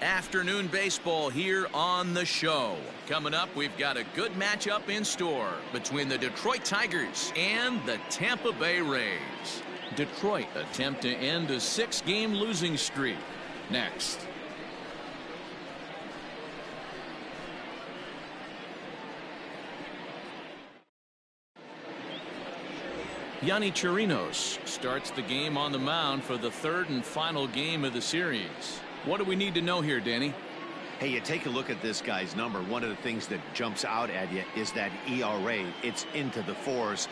Afternoon baseball here on the show. Coming up, we've got a good matchup in store between the Detroit Tigers and the Tampa Bay Rays. Detroit attempt to end a 6-game losing streak. Next. Yonny Chirinos starts the game on the mound for the third and final game of the series. What do we need to know here, Danny? Hey, you take a look at this guy's number. One of the things that jumps out at you is that ERA. It's into the 4s.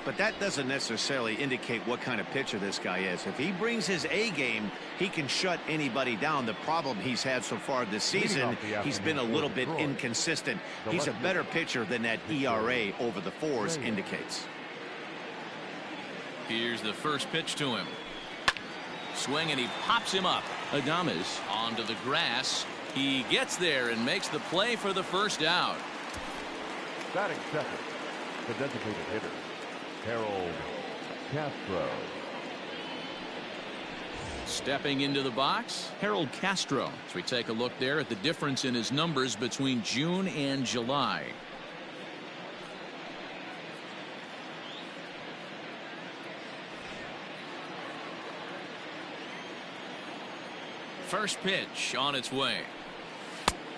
But that doesn't necessarily indicate what kind of pitcher this guy is. If he brings his A game, he can shut anybody down. The problem he's had so far this season, he's been a little bit inconsistent. He's a better pitcher than that ERA over the 4s indicates. Here's the first pitch to him. Swing, and he pops him up. Adames onto the grass. He gets there and makes the play for the first out. Batting second, the designated hitter, Harold Castro. Stepping into the box, Harold Castro. As we take a look there at the difference in his numbers between June and July. First pitch on its way.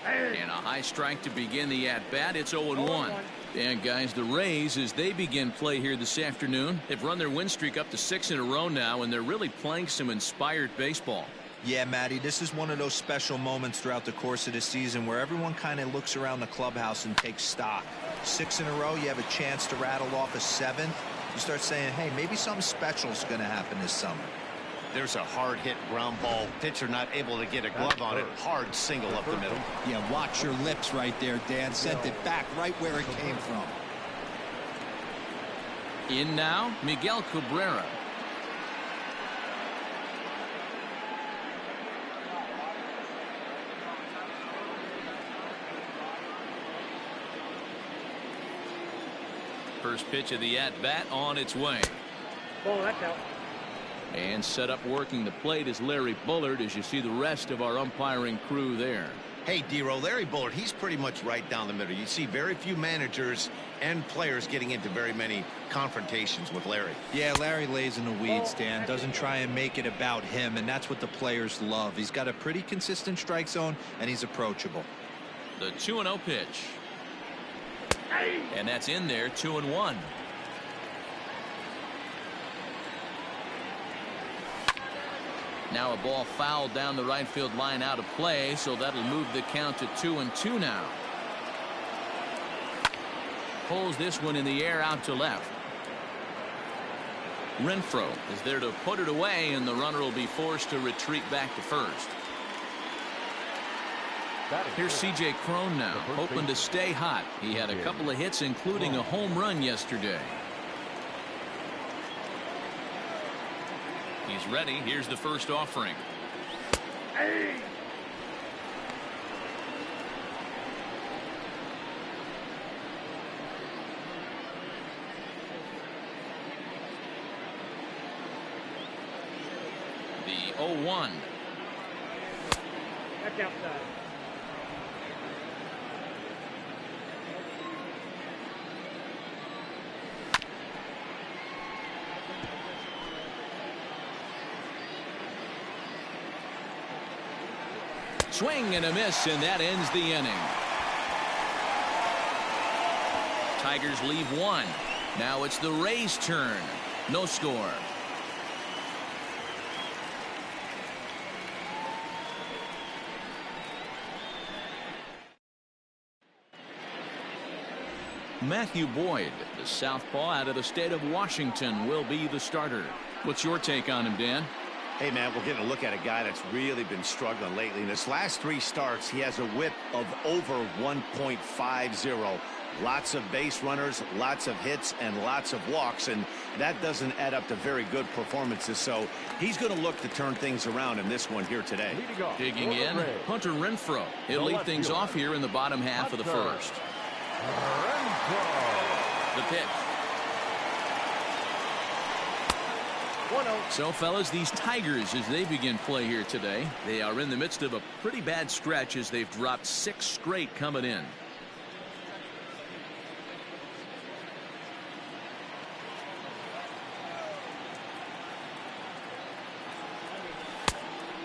And a high strike to begin the at-bat. It's 0-1. And guys, the Rays, as they begin play here this afternoon, they've run their win streak up to 6 in a row now, and they're really playing some inspired baseball. Yeah, Matty, this is one of those special moments throughout the course of the season where everyone kind of looks around the clubhouse and takes stock. 6 in a row, you have a chance to rattle off a 7th. You start saying, hey, maybe something special is going to happen this summer. There's a hard hit ground ball. Pitcher not able to get a glove on it. Hard single up the middle. Yeah, watch your lips right there, Dan. Sent it back right where it came from. In now, Miguel Cabrera. First pitch of the at-bat on its way. Oh, that's out. And set up working the plate is Larry Bullard, as you see the rest of our umpiring crew there. Hey, D-Row, Larry Bullard, he's pretty much right down the middle. You see very few managers and players getting into very many confrontations with Larry. Yeah, Larry lays in the weeds, Dan. Doesn't try and make it about him, and that's what the players love. He's got a pretty consistent strike zone, and he's approachable. The 2-0 pitch. And that's in there, 2-1. Now a ball fouled down the right field line out of play, so that'll move the count to 2-2 now. Pulls this one in the air out to left. Renfroe is there to put it away, and the runner will be forced to retreat back to first. Here's C.J. Cron now, hoping to stay hot. He had a couple of hits, including a home run yesterday. He's ready. Here's the first offering. The 0-1. That's outside. Swing and a miss, and that ends the inning. Tigers leave 1. Now it's the Rays' turn. No score. Matthew Boyd, the southpaw out of the state of Washington, will be the starter. What's your take on him, Dan? Hey, man, we're getting a look at a guy that's really been struggling lately. In his last 3 starts, he has a whip of over 1.50. Lots of base runners, lots of hits, and lots of walks, and that doesn't add up to very good performances. So he's going to look to turn things around in this one here today. Digging in, Hunter Renfroe. He'll lead things off here in the bottom half of the first. The pitch. 1-0. So, fellas, these Tigers, as they begin play here today, they are in the midst of a pretty bad stretch as they've dropped 6 straight coming in.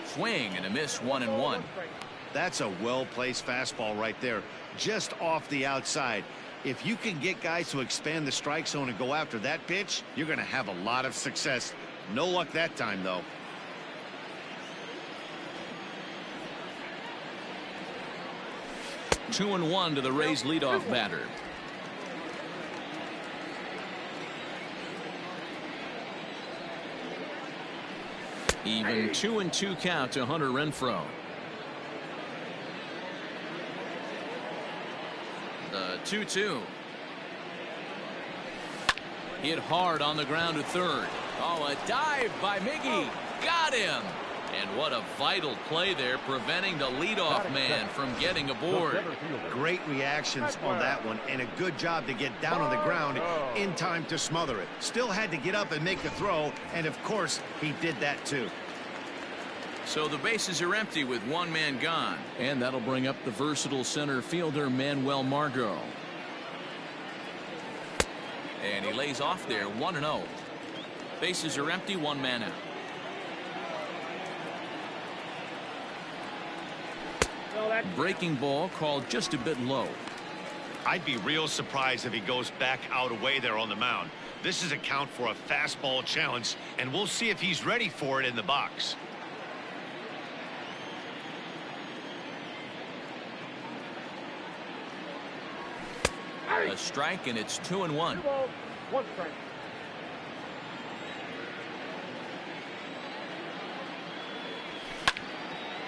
Swing and a miss, 1-1. That's a well-placed fastball right there, just off the outside. If you can get guys to expand the strike zone and go after that pitch, you're going to have a lot of success. No luck that time, though. Two and one to the Rays leadoff batter. Even 2-2 count to Hunter Renfroe. The 2-2. Hit hard on the ground to third. Oh, a dive by Miggy. Got him. And what a vital play there, preventing the leadoff man from getting aboard. Great reactions on that one, and a good job to get down on the ground in time to smother it. Still had to get up and make the throw, and of course, he did that too. So the bases are empty with one man gone. And that'll bring up the versatile center fielder, Manuel Margot. And he lays off there, 1-0. Bases are empty, one man out. Breaking ball called just a bit low. I'd be real surprised if he goes back out away there on the mound. This is a count for a fastball challenge, and we'll see if he's ready for it in the box. A strike, and it's 2-1. 1 strike.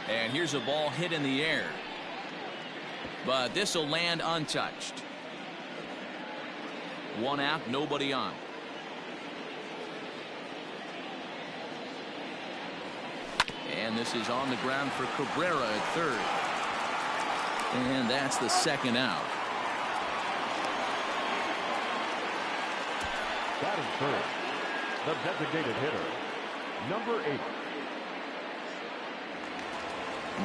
And here's a ball hit in the air. But this will land untouched. One out, nobody on. And this is on the ground for Cabrera at third. And that's the second out. Batting third, the designated hitter, number 8.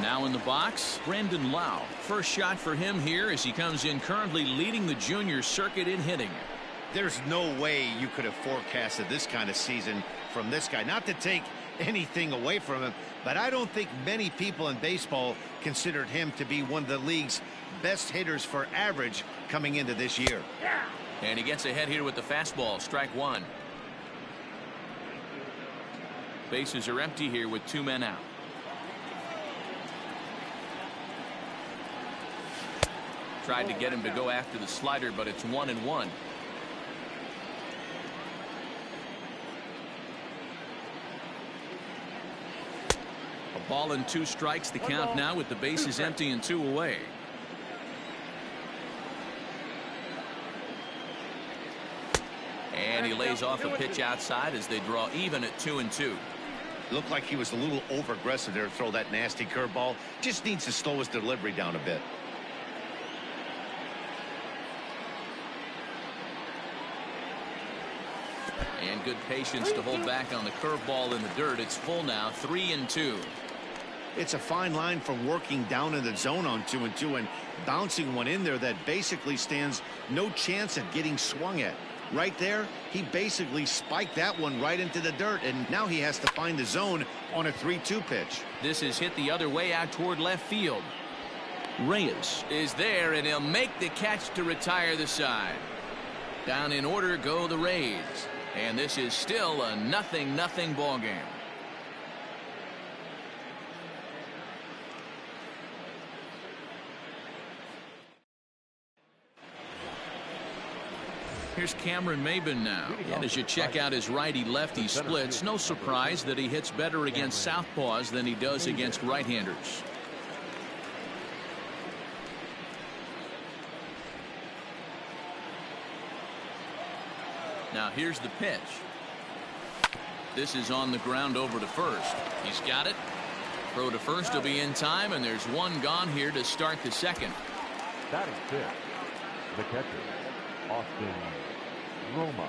Now in the box, Brandon Lau. First shot for him here as he comes in currently leading the junior circuit in hitting. There's no way you could have forecasted this kind of season from this guy. Not to take anything away from him, but I don't think many people in baseball considered him to be one of the league's best hitters for average coming into this year. And he gets ahead here with the fastball, strike one. Bases are empty here with 2 men out. Tried to get him to go after the slider, but it's 1-1. A ball and 2 strikes, the count now with the bases empty and 2 away. And he lays off a pitch outside as they draw even at 2-2. Looked like he was a little over aggressive there to throw that nasty curveball. Just needs to slow his delivery down a bit. And good patience to hold back on the curveball in the dirt. It's full now, 3-2. It's a fine line from working down in the zone on 2-2 and bouncing one in there that basically stands no chance at getting swung at. Right there, he basically spiked that one right into the dirt, and now he has to find the zone on a 3-2 pitch. This is hit the other way out toward left field. Reyes is there, and he'll make the catch to retire the side. Down in order go the Rays. And this is still a 0-0 ball game. Here's Cameron Maybin now. And as you check out his righty-lefty splits, no surprise that he hits better against southpaws than he does against right-handers. Now here's the pitch. This is on the ground over to first. He's got it. Throw to first will be in time, and there's one gone here to start the second. Batting fifth, the catcher, Austin Roma.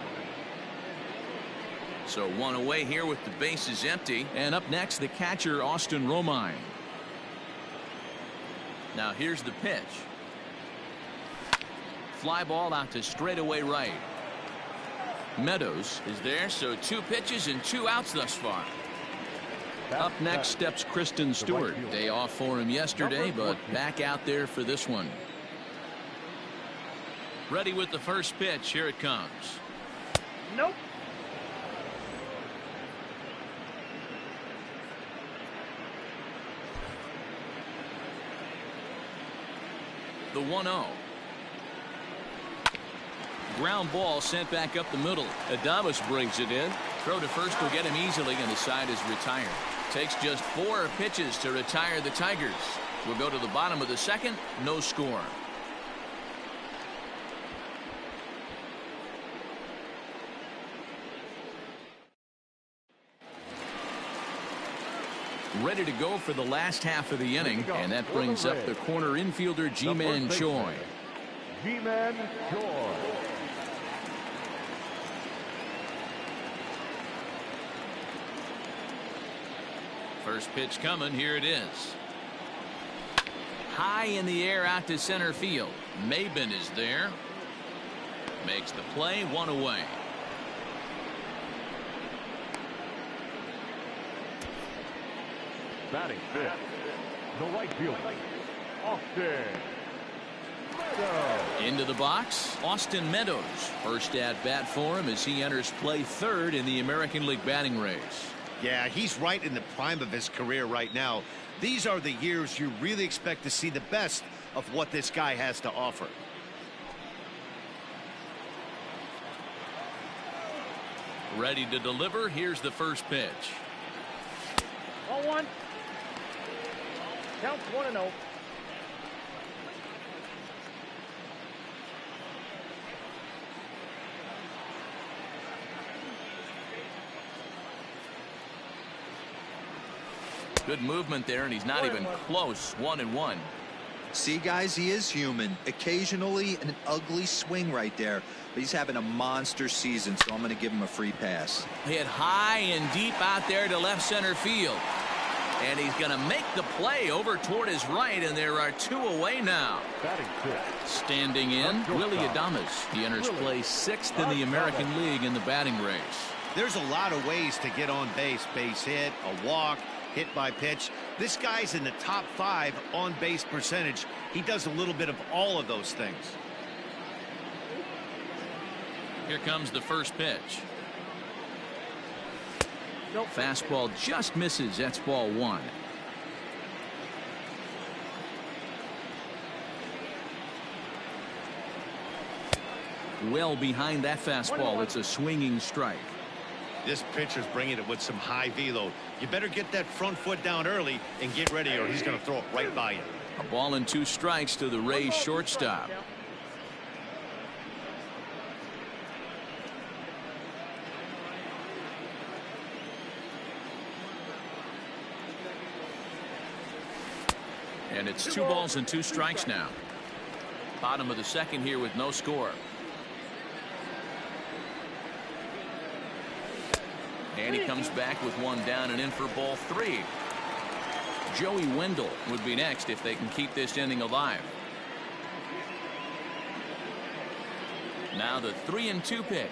So one away here with the bases empty. And up next, the catcher, Austin Romine. Now here's the pitch. Fly ball out to straightaway right. Meadows is there, so 2 pitches and 2 outs thus far. Up next steps Kristen Stewart. Day off for him yesterday, but back out there for this one. Ready with the first pitch. Here it comes. Nope. The 1-0. Ground ball sent back up the middle. Adames brings it in. Throw to first will get him easily, and the side is retired. Takes just 4 pitches to retire the Tigers. We'll go to the bottom of the second. No score. Ready to go for the last half of the inning, and that brings up the corner infielder Ji-Man Choi. Ji-Man Choi. First pitch coming. Here it is. High in the air out to center field. Maben is there. Makes the play. 1 away. Batting fifth, the right fielder, Austin Meadows. Into the box, Austin Meadows. First at bat for him as he enters play third in the American League batting race. Yeah, he's right in the prime of his career right now. These are the years you really expect to see the best of what this guy has to offer. Ready to deliver. Here's the first pitch. 1-1. Counts 1-0. Good movement there, and he's not even close. 1-1. See, guys, he is human. Occasionally an ugly swing right there, but he's having a monster season, so I'm going to give him a free pass. Hit high and deep out there to left center field. And he's going to make the play over toward his right, and there are 2 away now. Batting fifth. Standing in, Willie Adames. He enters play 6th in the American League in the batting race. There's a lot of ways to get on base. Base hit, a walk, hit by pitch. This guy's in the top 5 on base percentage. He does a little bit of all of those things. Here comes the first pitch. Fastball just misses. That's ball 1. Well behind that fastball. It's a swinging strike. This pitcher's bringing it with some high velo. You better get that front foot down early and get ready, or he's going to throw it right by you. A ball and 2 strikes to the Rays shortstop. And it's 2 balls and 2 strikes now. Bottom of the second here with no score. And he comes back with 1 down and in for ball 3. Joey Wendell would be next if they can keep this inning alive. Now the 3-2 pitch.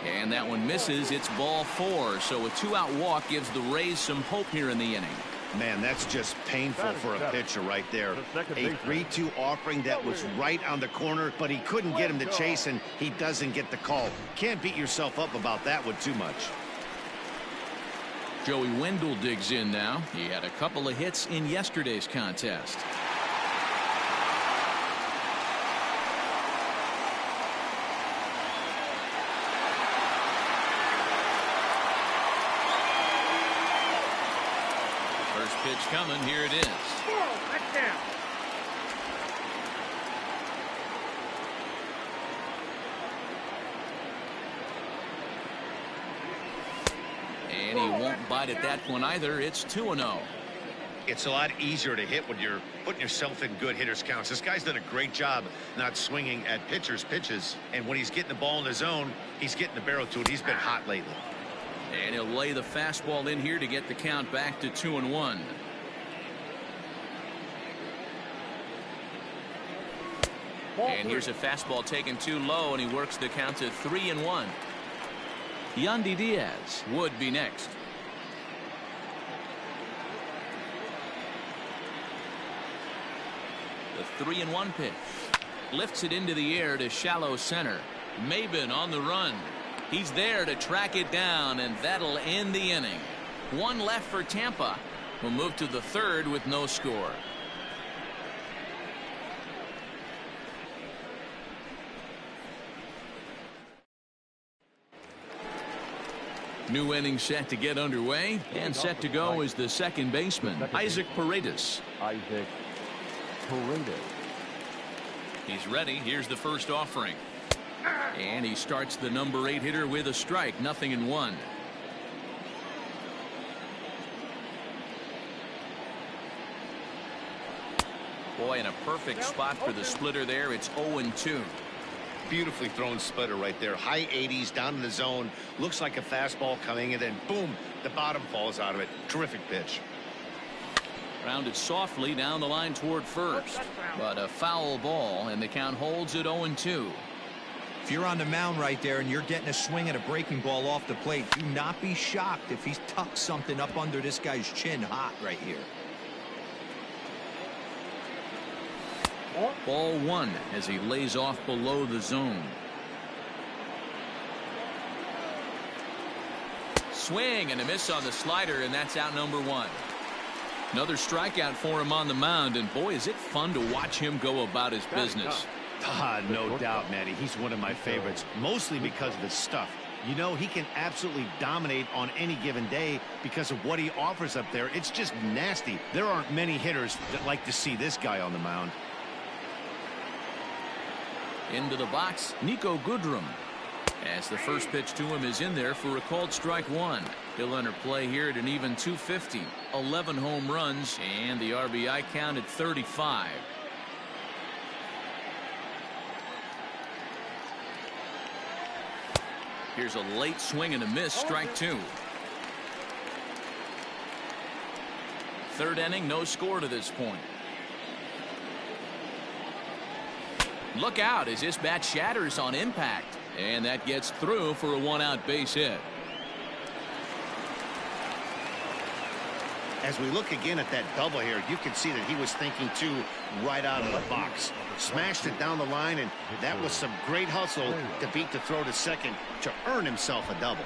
And that one misses. It's ball 4. So a 2-out walk gives the Rays some hope here in the inning. Man, that's just painful for a pitcher right there. A 3-2 offering that was right on the corner, but he couldn't get him to chase, and he doesn't get the call. Can't beat yourself up about that one too much. Joey Wendell digs in now. He had a couple of hits in yesterday's contest. First pitch coming. Here it is. Touchdown. And he won't bite at that one either. It's 2-0. It's a lot easier to hit when you're putting yourself in good hitters counts. This guy's done a great job not swinging at pitchers' pitches. And when he's getting the ball in the zone, he's getting the barrel to it. He's been hot lately. And he'll lay the fastball in here to get the count back to 2-1. And here's a fastball taken too low, and he works the count to 3-1. Yandy Diaz would be next. The 3-1 pitch. Lifts it into the air to shallow center. Maben on the run. He's there to track it down, and that'll end the inning. One left for Tampa. We'll move to the third with no score. New inning set to get underway, and set to go is the second baseman, Isaac Paredes. Isaac Paredes. He's ready. Here's the first offering. And he starts the number 8 hitter with a strike. 0-1. Boy, in a perfect spot for the splitter there. It's 0-2. Beautifully thrown splitter right there. High 80s down in the zone. Looks like a fastball coming, and then boom, the bottom falls out of it. Terrific pitch. Rounded softly down the line toward first, but a foul ball, and the count holds at 0-2. If you're on the mound right there and you're getting a swing at a breaking ball off the plate, do not be shocked if he's tucked something up under this guy's chin hot right here. Ball 1 as he lays off below the zone. Swing and a miss on the slider, and that's out number 1. Another strikeout for him on the mound, and boy, is it fun to watch him go about his business. No doubt, Matty. He's one of my favorites, mostly because of his stuff. You know, he can absolutely dominate on any given day because of what he offers up there. It's just nasty. There aren't many hitters that like to see this guy on the mound. Into the box, Nico Goodrum. As the first pitch to him is in there for a called strike 1. He'll enter play here at an even 250. 11 home runs, and the RBI count at 35. Here's a late swing and a miss, strike 2. Third inning, no score to this point. Look out as this bat shatters on impact, and that gets through for a 1-out base hit. As we look again at that double here, you can see that he was thinking too right out of the box. Smashed it down the line, and that was some great hustle to beat the throw to second to earn himself a double.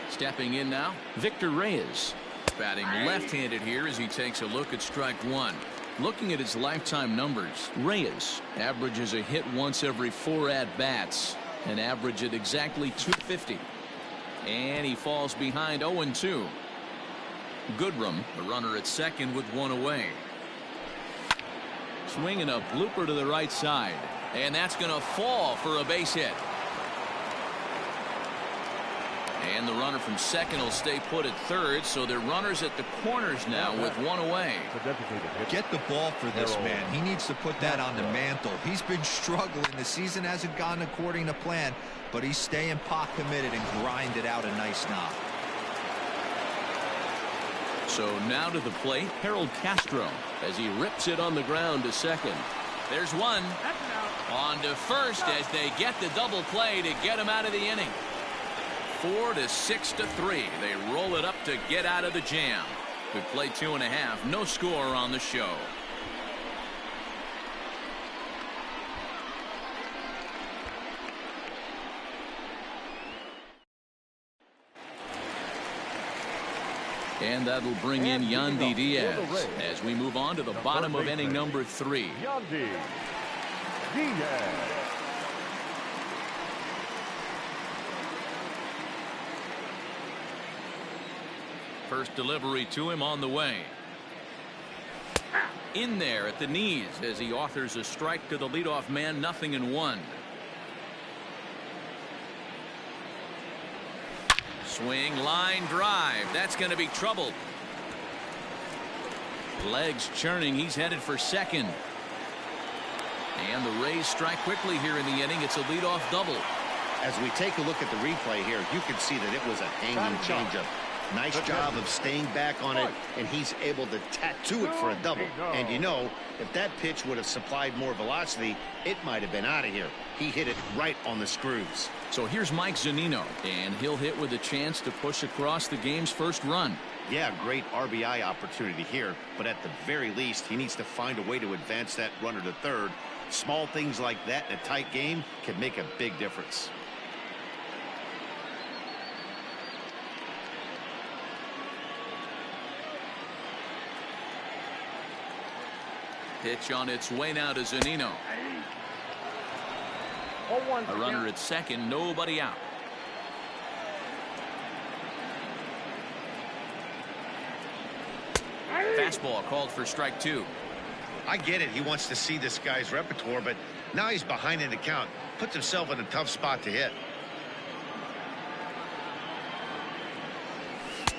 Stepping in now, Victor Reyes. Batting left-handed here as he takes a look at strike 1. Looking at his lifetime numbers, Reyes averages a hit once every 4 at-bats, an average at exactly 250. And he falls behind 0-2. Goodrum, the runner at second with 1 away. Swinging a blooper to the right side, and that's going to fall for a base hit. And the runner from second will stay put at third, so they're runners at the corners now with 1 away. Get the ball for this man. He needs to put that on the mantle. He's been struggling. The season hasn't gone according to plan, but he's staying pot committed and grinded out a nice knock. So now to the plate, Harold Castro as he rips it on the ground to second. There's one. On to first as they get the double play to get him out of the inning. 4-6-3. They roll it up to get out of the jam. We play 2.5. No score on the show. And that'll bring in Yandy Diaz as we move on to the bottom of inning number 3. Yandy Diaz. First delivery to him on the way. In there at the knees as he authors a strike to the leadoff man. 0-1. Swing, line drive. That's going to be trouble. Legs churning. He's headed for second. And the Rays strike quickly here in the inning. It's a leadoff double. As we take a look at the replay here, you can see that it was a hanging changeup. Nice job of staying back on it, and he's able to tattoo it for a double. And you know, if that pitch would have supplied more velocity, it might have been out of here. He hit it right on the screws. So here's Mike Zunino, and he'll hit with a chance to push across the game's first run. Yeah, great RBI opportunity here, but at the very least, he needs to find a way to advance that runner to third. Small things like that in a tight game can make a big difference. Pitch on its way now to Zunino. A runner at second, nobody out. Fastball called for strike 2. I get it. He wants to see this guy's repertoire, but now he's behind in the count. Puts himself in a tough spot to hit.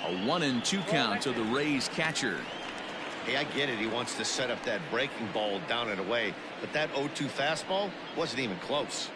A 1-2 count to the Rays catcher. Hey, I get it. He wants to set up that breaking ball down and away, but that 0-2 fastball wasn't even close.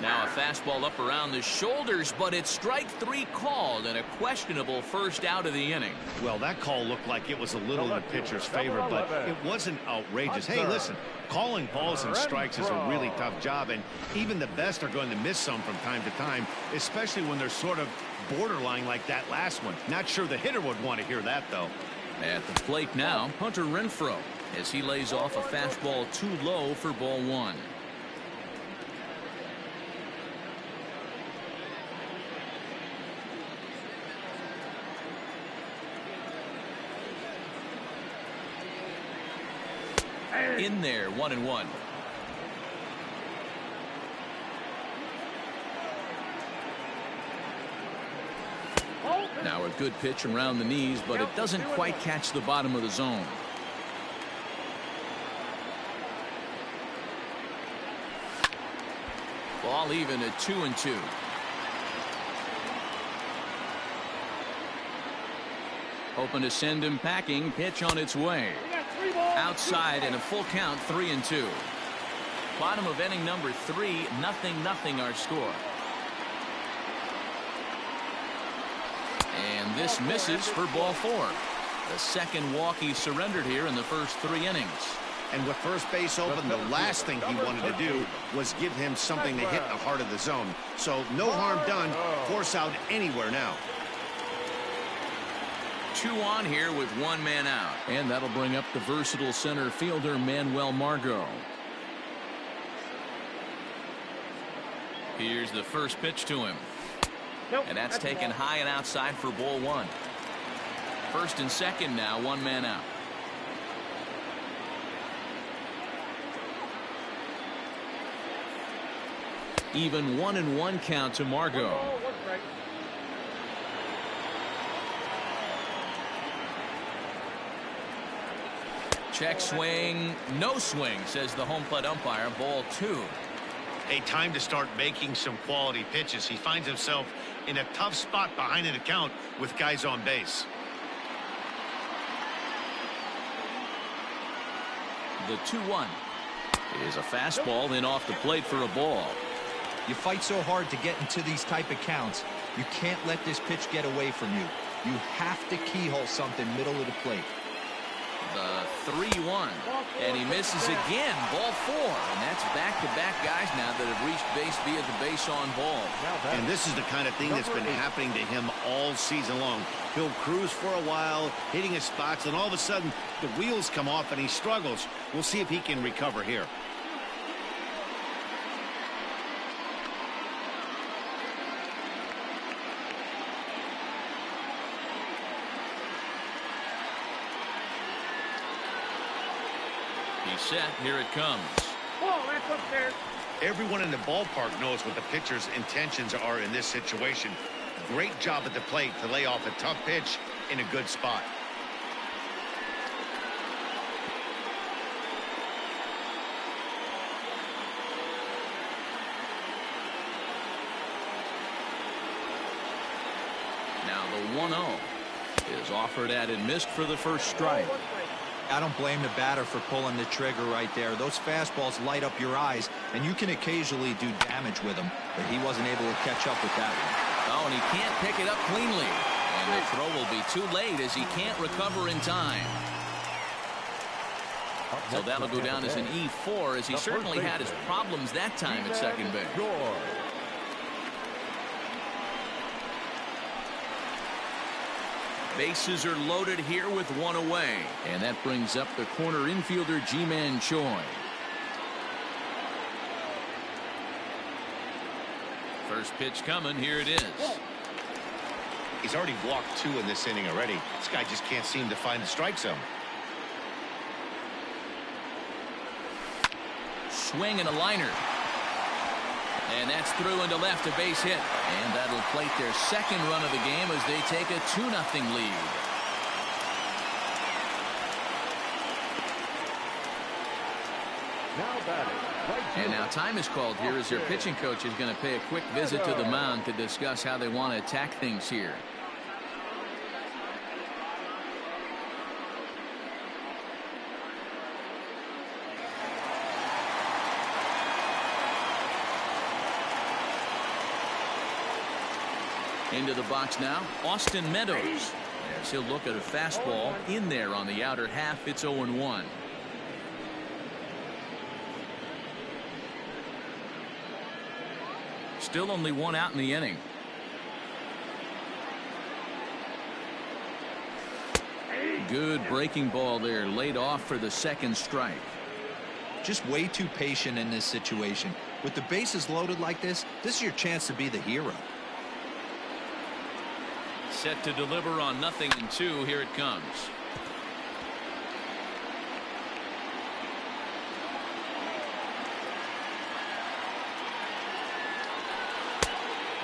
Now a fastball up around the shoulders, but it's strike 3 called and a questionable first out of the inning. Well, that call looked like it was a little in the pitcher's favor, but it wasn't outrageous. Hey, listen, calling balls and strikes is a really tough job, and even the best are going to miss some from time to time, especially when they're sort of borderline like that last one. Not sure the hitter would want to hear that, though. At the plate now, Hunter Renfroe, as he lays off a fastball too low for ball 1. In there, 1-1. Now a good pitch around the knees, but it doesn't quite catch the bottom of the zone. Ball even at 2-2. Hoping to send him packing. Pitch on its way. Outside and a full count, 3-2. Bottom of inning number 3, 0-0 our score. And this misses for ball 4. The second walk he surrendered here in the first 3 innings. And with first base open, the last thing he wanted to do was give him something to hit the heart of the zone. So no harm done. Force out anywhere now. 2 on here with 1 man out. And that'll bring up the versatile center fielder Manuel Margot. Here's the first pitch to him. And that's taken high and outside for ball 1. First and second now, 1 man out. Even 1-1 count to Margot. Check swing, no swing, says the home plate umpire. Ball 2. A time to start making some quality pitches. He finds himself in a tough spot behind an account with guys on base. The 2-1 is a fastball, then off the plate for a ball. You fight so hard to get into these type of counts. You can't let this pitch get away from you. You have to keyhole something middle of the plate. The 3-1, and he misses again. Ball 4, and that's back-to-back guys now that have reached base via the base on ball. And this is the kind of thing that's been happening to him all season long. He'll cruise for a while, hitting his spots, and all of a sudden the wheels come off and he struggles. We'll see if he can recover here. He's set. Here it comes. Oh, that's up there. Everyone in the ballpark knows what the pitcher's intentions are in this situation. Great job at the plate to lay off a tough pitch in a good spot. Now the 1-0 is offered at and missed for the first strike. I don't blame the batter for pulling the trigger right there. Those fastballs light up your eyes, and you can occasionally do damage with them, but he wasn't able to catch up with that one. Oh, and he can't pick it up cleanly. And the throw will be too late as he can't recover in time. So that'll go down as an E4, as he certainly had his problems that time at second base. Bases are loaded here with one away. And that brings up the corner infielder, Ji-Man Choi. First pitch coming. Here it is. He's already walked 2 in this inning already. This guy just can't seem to find the strike zone. Swing and a liner. And that's through into left, a base hit. And that'll plate their second run of the game as they take a 2-0 lead. Now batting. And now time is called here as their pitching coach is going to pay a quick visit to the mound to discuss how they want to attack things here. Into the box now, Austin Meadows. As he'll look at a fastball in there on the outer half. It's 0-1. Still only one out in the inning. Good breaking ball there, laid off for the second strike. Just way too patient in this situation. With the bases loaded like this is your chance to be the hero. Set to deliver on 0-2. Here it comes.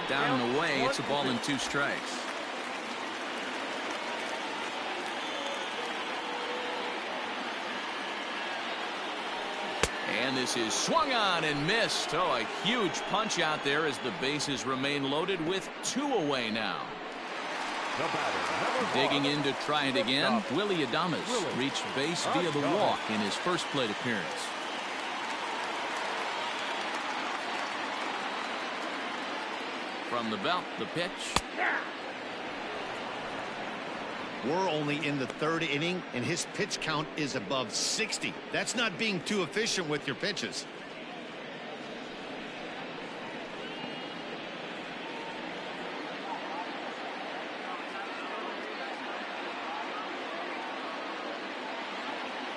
Down and away. It's a ball and 2 strikes. And this is swung on and missed. Oh, a huge punch out there as the bases remain loaded with 2 away now. Digging in to try it again, Willie Adames reached base via the walk in his first plate appearance. From the belt, the pitch. We're only in the 3rd inning, and his pitch count is above 60. That's not being too efficient with your pitches.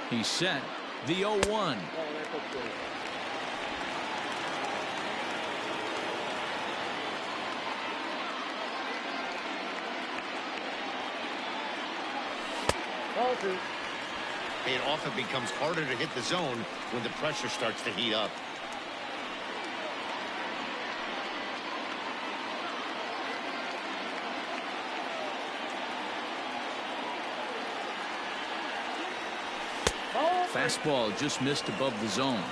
He's set. The 0-1. It often becomes harder to hit the zone when the pressure starts to heat up. Fastball just missed above the zone.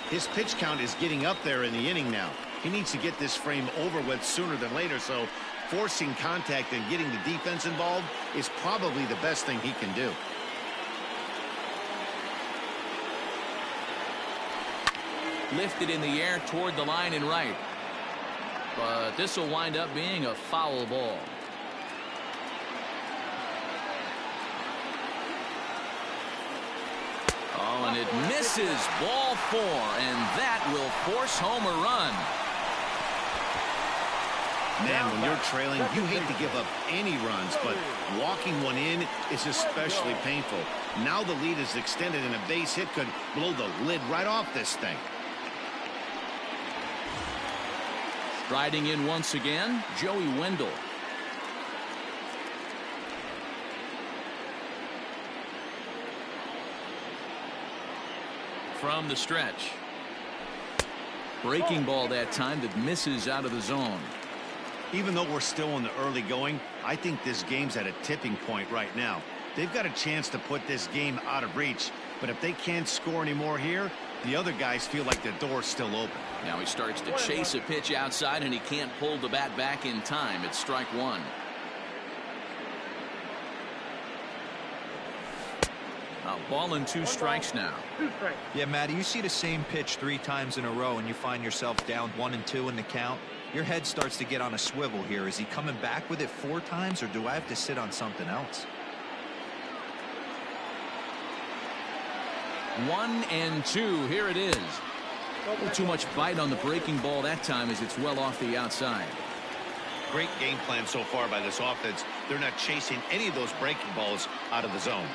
His pitch count is getting up there in the inning now. He needs to get this frame over with sooner than later, so forcing contact and getting the defense involved is probably the best thing he can do. Lifted in the air toward the line and right. But this will wind up being a foul ball. Oh, and it misses. Ball 4, and that will force home a run. Man, when you're trailing, you hate to give up any runs, but walking one in is especially painful. Now the lead is extended, and a base hit could blow the lid right off this thing. Striding in once again, Joey Wendell. From the stretch. Breaking ball that time that misses out of the zone. Even though we're still in the early going, I think this game's at a tipping point right now. They've got a chance to put this game out of reach, but if they can't score anymore here, the other guys feel like the door's still open. Now he starts to chase a pitch outside, and he can't pull the bat back in time. It's strike one. A ball and 2 strikes now. 2 strikes. Yeah, Matty, you see the same pitch 3 times in a row and you find yourself down 1 and 2 in the count. Your head starts to get on a swivel here. Is he coming back with it 4 times, or do I have to sit on something else? 1 and 2. Here it is. Too much bite on the breaking ball that time as it's well off the outside. Great game plan so far by this offense. They're not chasing any of those breaking balls out of the zone.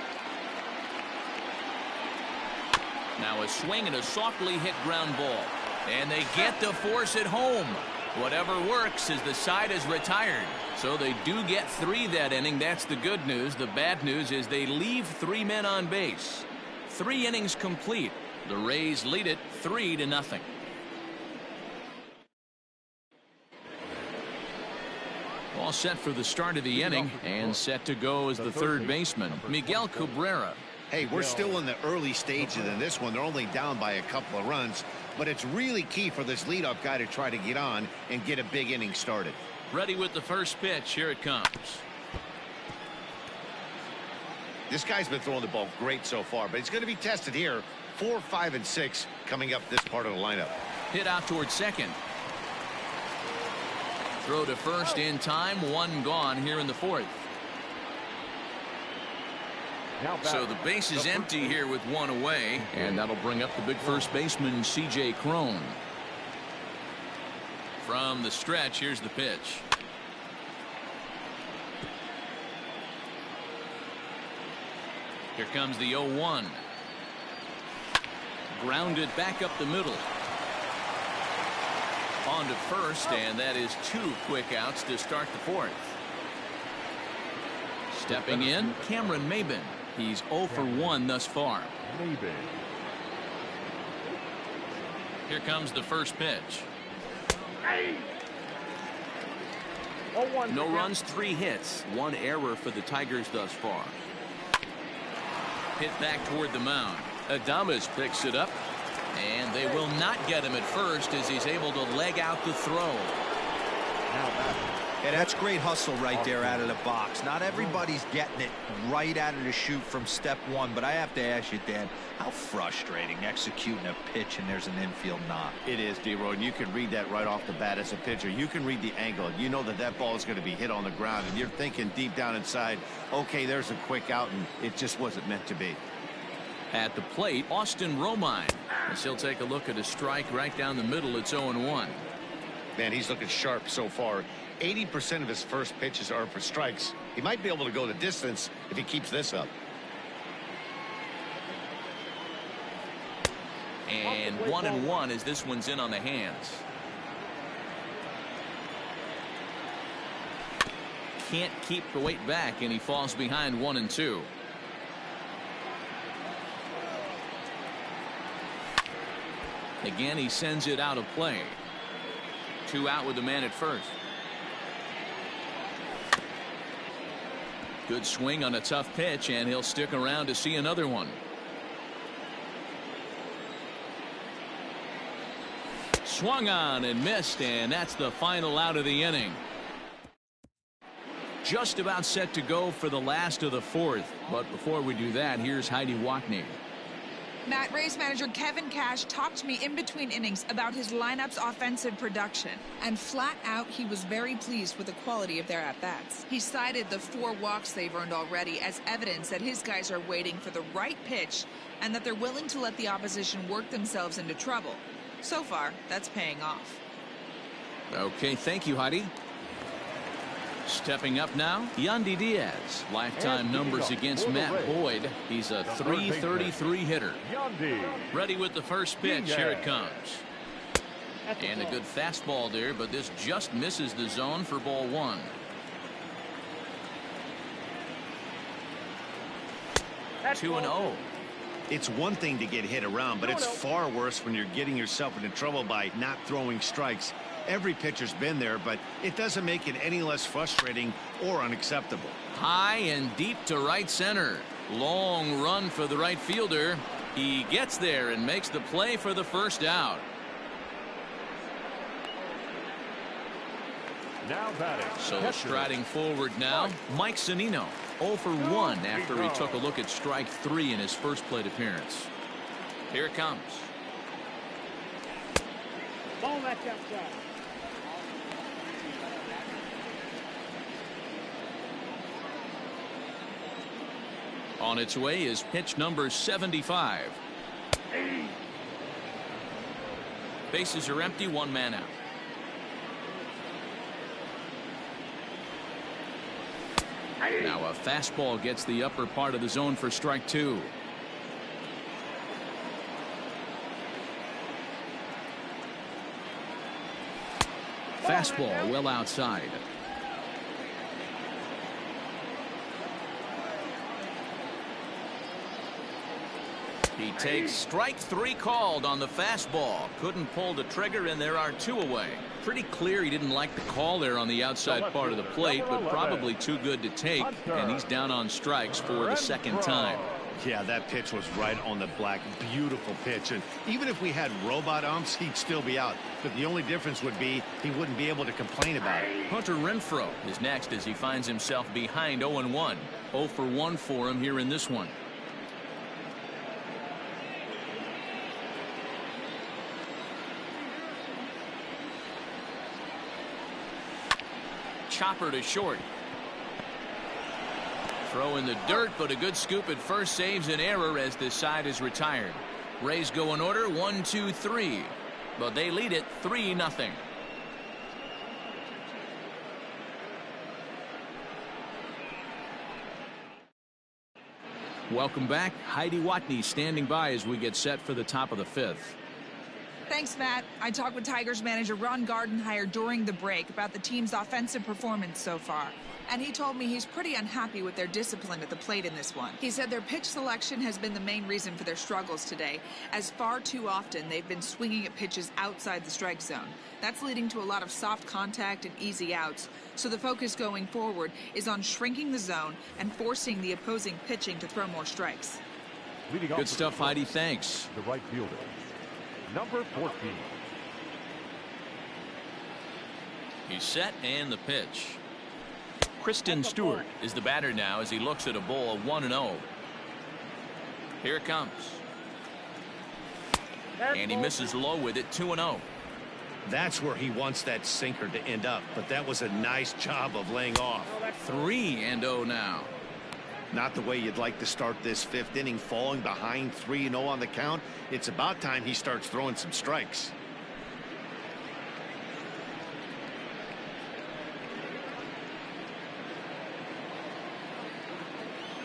Now a swing and a softly hit ground ball. And they get to force it home. Whatever works as the side is retired. So they do get 3 that inning. That's the good news. The bad news is they leave 3 men on base. 3 innings complete. The Rays lead it 3-0. All set for the start of the inning, and set to go as the third baseman, Miguel Cabrera. Hey, we're still in the early stages in this one. They're only down by a couple of runs, but it's really key for this leadoff guy to try to get on and get a big inning started. Ready with the first pitch. Here it comes. This guy's been throwing the ball great so far, but he's going to be tested here. 4, 5, and 6 coming up this part of the lineup. Hit out towards second. Throw to first in time. 1 gone here in the 4th. So the base is empty here with 1 away, and that'll bring up the big first baseman, C.J. Cron. From the stretch, here's the pitch. Here comes the 0-1. Grounded back up the middle. On to first, and that is 2 quick outs to start the 4th. Stepping in, Cameron Maybin. He's 0 for 1 thus far. Here comes the first pitch. No runs, 3 hits, 1 error for the Tigers thus far. Hit back toward the mound. Adames picks it up, and they will not get him at first as he's able to leg out the throw. Yeah, that's great hustle right there out of the box. Not everybody's getting it right out of the chute from step 1, but I have to ask you, Dan, how frustrating executing a pitch and there's an infield knock. It is, D-Roy, and you can read that right off the bat as a pitcher. You can read the angle. You know that that ball is going to be hit on the ground, and you're thinking deep down inside, okay, there's a quick out, and it just wasn't meant to be. At the plate, Austin Romine. As he'll take a look at a strike right down the middle. It's 0-1. Man, he's looking sharp so far. 80% of his first pitches are for strikes. He might be able to go the distance if he keeps this up. And 1-1 as this one's in on the hands. Can't keep the weight back, and he falls behind 1-2. Again, he sends it out of play. 2 out with the man at first. Good swing on a tough pitch, and he'll stick around to see another one. Swung on and missed, and that's the final out of the inning. Just about set to go for the last of the 4th. But before we do that, here's Heidi Watney. Matt, Rays manager Kevin Cash talked to me in between innings about his lineup's offensive production. And flat out, he was very pleased with the quality of their at-bats. He cited the 4 walks they've earned already as evidence that his guys are waiting for the right pitch and that they're willing to let the opposition work themselves into trouble. So far, that's paying off. Okay, thank you, Heidi. Stepping up now, Yandy Diaz. Lifetime numbers against Matt Boyd. He's a .333 hitter. Ready with the first pitch. Here it comes. And a good fastball there, but this just misses the zone for ball 1. That's 2-0. It's one thing to get hit around, but it's far worse when you're getting yourself into trouble by not throwing strikes. Every pitcher's been there, but it doesn't make it any less frustrating or unacceptable. High and deep to right center. Long run for the right fielder. He gets there and makes the play for the first out. Now batting. So striding forward now, Mike Zunino. 0 for 1 after he took a look at strike 3 in his first plate appearance. Here it comes. Ball back outside. On its way is pitch number 75. Bases are empty, 1 man out. Now a fastball gets the upper part of the zone for strike 2. Fastball well outside. He takes strike 3 called on the fastball. Couldn't pull the trigger, and there are 2 away. Pretty clear he didn't like the call there on the outside part of the plate, but probably too good to take, and he's down on strikes for the second time. Yeah, that pitch was right on the black. Beautiful pitch. And even if we had robot umps, he'd still be out. But the only difference would be he wouldn't be able to complain about it. Hunter Renfroe is next as he finds himself behind 0-1. 0 for 1 for him here in this one. Chopper to short. Throw in the dirt, but a good scoop at first saves an error as this side is retired. Rays go in order 1, 2, 3, but they lead it 3-0. Welcome back. Heidi Watney standing by as we get set for the top of the 5th. Thanks, Matt. I talked with Tigers manager Ron Gardenhire during the break about the team's offensive performance so far. And he told me he's pretty unhappy with their discipline at the plate in this one. He said their pitch selection has been the main reason for their struggles today, as far too often they've been swinging at pitches outside the strike zone. That's leading to a lot of soft contact and easy outs. So the focus going forward is on shrinking the zone and forcing the opposing pitching to throw more strikes. Good stuff, Heidi. Thanks. The right fielder, number 14. He's set and the pitch. Kristen Stewart is the batter now as he looks at a bowl of 1-0. Here it comes. And he misses low with it, 2-0. That's where he wants that sinker to end up, but that was a nice job of laying off. 3-0 now. Not the way you'd like to start this 5th inning, falling behind 3-0 on the count. It's about time he starts throwing some strikes.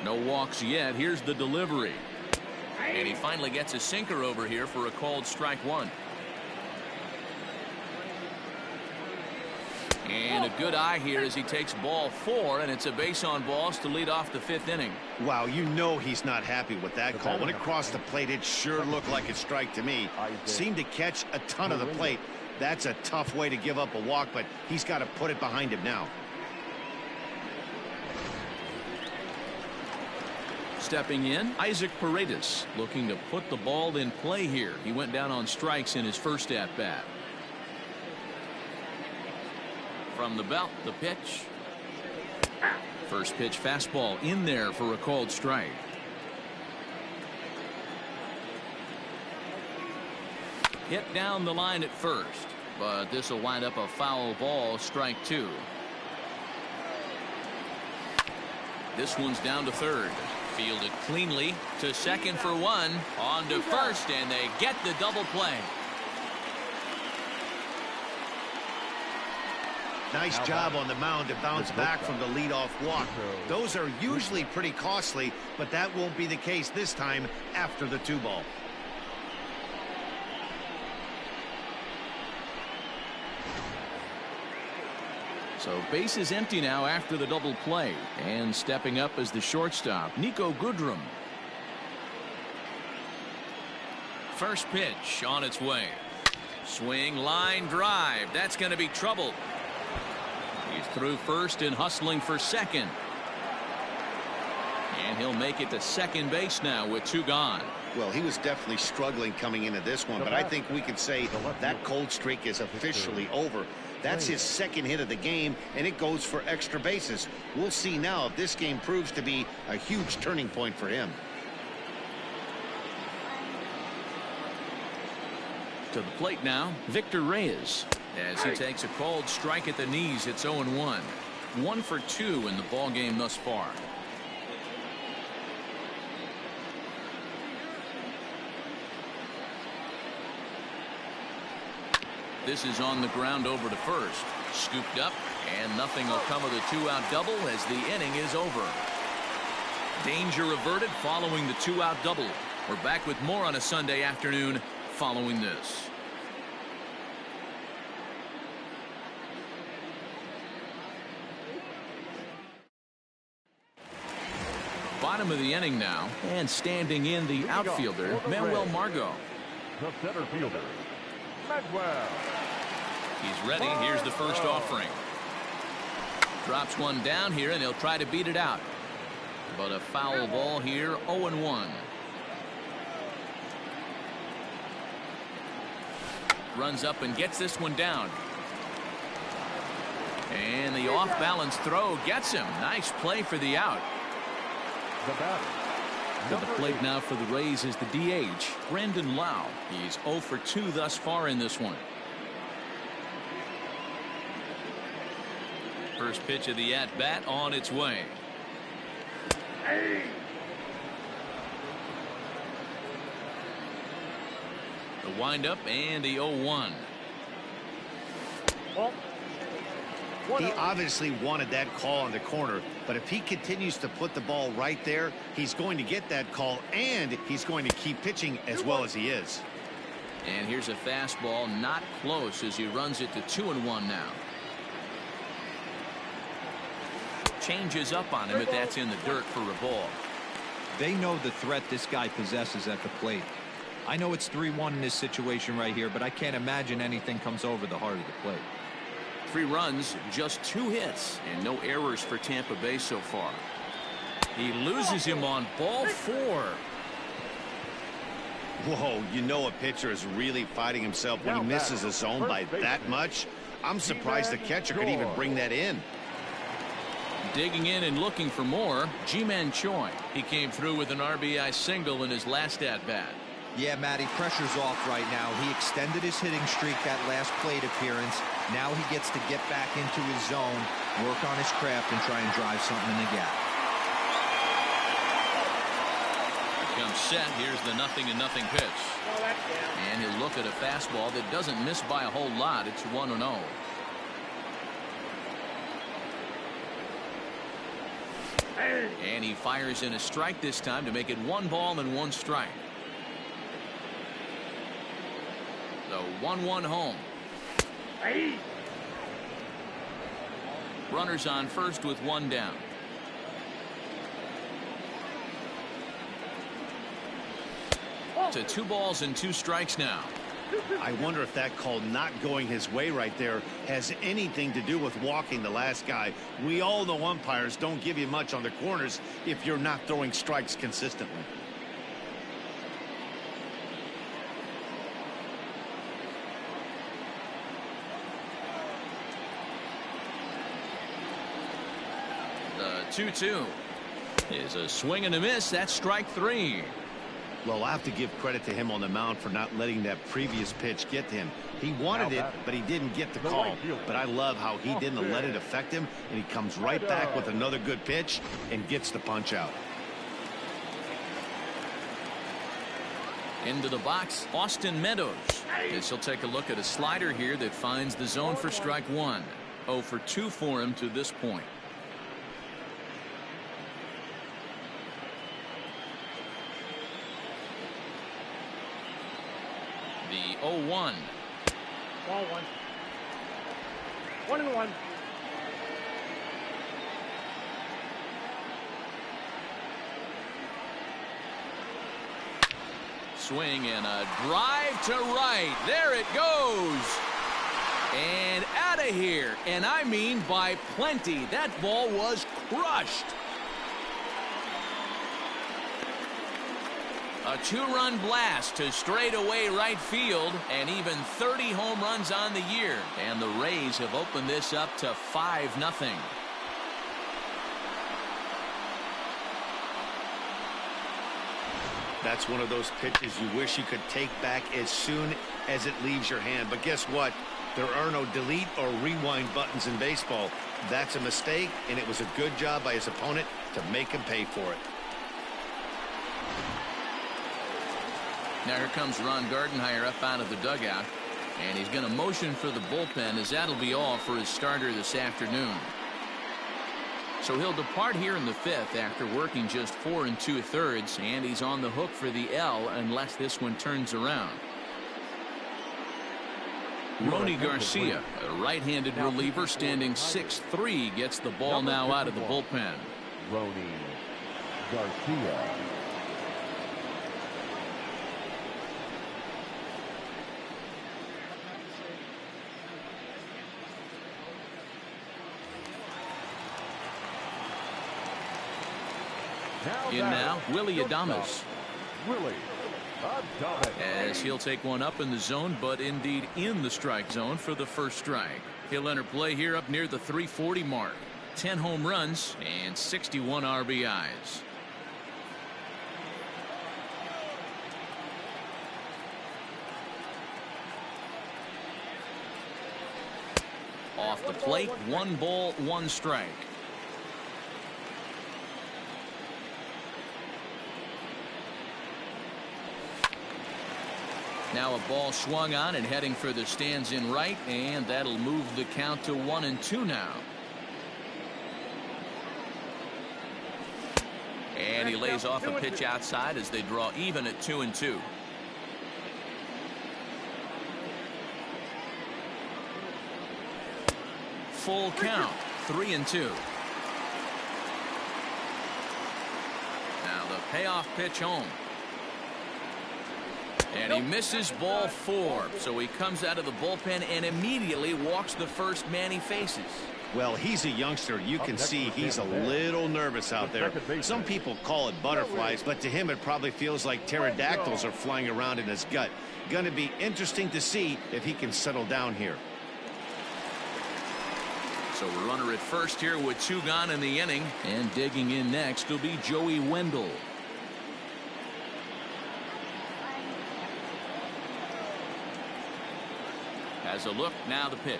No walks yet. Here's the delivery. And he finally gets a sinker over here for a called strike 1. And a good eye here as he takes ball 4, and it's a base on balls to lead off the 5th inning. Wow, you know he's not happy with that call. When it crossed the plate, it sure looked like a strike to me. Seemed to catch a ton of the plate. That's a tough way to give up a walk, but he's got to put it behind him now. Stepping in, Isaac Paredes looking to put the ball in play here. He went down on strikes in his first at-bat. From the belt, the pitch. First pitch fastball in there for a called strike. Hit down the line at first, but this will wind up a foul ball, strike 2. This one's down to third. Fielded cleanly to second for 1. On to first, and they get the double play. Nice job on the mound to bounce back from the leadoff walk. Those are usually pretty costly, but that won't be the case this time after the 2-ball. So base is empty now after the double play, and stepping up as the shortstop, Nico Goodrum. First pitch on its way. Swing, line drive. That's going to be trouble. He's through first and hustling for second. And he'll make it to second base now with 2 gone. Well, he was definitely struggling coming into this one, but I think we can say that cold streak is officially over. That's his second hit of the game, and it goes for extra bases. We'll see now if this game proves to be a huge turning point for him. To the plate now, Victor Reyes. As he takes a called strike at the knees, it's 0-1. 1 for 2 in the ball game thus far. This is on the ground over to first. Scooped up, and nothing will come of the 2-out double as the inning is over. Danger averted following the 2-out double. We're back with more on a Sunday afternoon following this. Bottom of the inning now, and standing in the outfielder, Manuel Margot. The center fielder, Manuel. He's ready. Here's the first offering. Drops one down here, and he'll try to beat it out. But a foul ball here, 0-1. Runs up and gets this one down. And the off-balance throw gets him. Nice play for the out. The batter. To the plate now for the Rays is the DH, Brandon Lau. He's 0 for 2 thus far in this one. First pitch of the at-bat on its way. The windup and the 0-1. He obviously wanted that call in the corner, but if he continues to put the ball right there, he's going to get that call, and he's going to keep pitching as well as he is. And here's a fastball not close as he runs it to 2-1 now. Changes up on him, but that's in the dirt for a ball. They know the threat this guy possesses at the plate. I know it's 3-1 in this situation right here, but I can't imagine anything comes over the heart of the plate. 3 runs, just 2 hits, and no errors for Tampa Bay so far. He loses him on ball 4. Whoa, you know a pitcher is really fighting himself when he misses a zone by that much. I'm surprised the catcher could even bring that in. Digging in and looking for more, Ji-Man Choi. He came through with an RBI single in his last at-bat. Yeah, Matty, pressure's off right now. He extended his hitting streak that last plate appearance. Now he gets to get back into his zone, work on his craft, and try and drive something in the gap. Comes set. Here's the 0-0 pitch. And he'll look at a fastball that doesn't miss by a whole lot. It's 1-0. And he fires in a strike this time to make it 1 ball and 1 strike. The 1-1 home. Runners on first with 1 down. To 2 balls and 2 strikes now. I wonder if that call not going his way right there has anything to do with walking the last guy. We all know umpires don't give you much on the corners if you're not throwing strikes consistently. The 2-2 is a swing and a miss. That's strike 3. Well, I have to give credit to him on the mound for not letting that previous pitch get to him. He wanted it, but he didn't get the call. But I love how he didn't let it affect him, and he comes right back with another good pitch and gets the punch out. Into the box, Austin Meadows. As he'll take a look at a slider here that finds the zone for strike 1. 0 for 2 for him to this point. The 0-1. Ball 1. 1-1. Swing and a drive to right. There it goes. And out of here. And I mean by plenty. That ball was crushed. A two-run blast to straightaway right field, and even 30 home runs on the year. And the Rays have opened this up to 5-0. That's one of those pitches you wish you could take back as soon as it leaves your hand. But guess what? There are no delete or rewind buttons in baseball. That's a mistake, and it was a good job by his opponent to make him pay for it. Now here comes Ron Gardenhire up out of the dugout, and he's going to motion for the bullpen, as that'll be all for his starter this afternoon. So he'll depart here in the fifth after working just 4 2/3, and he's on the hook for the L unless this one turns around. Rony Garcia, a right-handed reliever standing 6'3", gets the ball now out of the bullpen. Rony Garcia. In now, Willie Adames. Willie Adames. As he'll take one up in the zone, but indeed in the strike zone for the first strike. He'll enter play here up near the 340 mark. 10 home runs and 61 RBIs. Off the plate, 1 ball, 1 strike. Now a ball swung on and heading for the stands in right, and that'll move the count to 1-2 now. And he lays off a pitch outside as they draw even at 2-2. Full count, 3-2. Now the payoff pitch home. And he misses ball 4, so he comes out of the bullpen and immediately walks the first man he faces. Well, he's a youngster. You can see he's a little nervous out there. Some people call it butterflies, but to him it probably feels like pterodactyls are flying around in his gut. Going to be interesting to see if he can settle down here. So a runner at first here with 2 gone in the inning, and digging in next will be Joey Wendell. Has a look, now the pitch.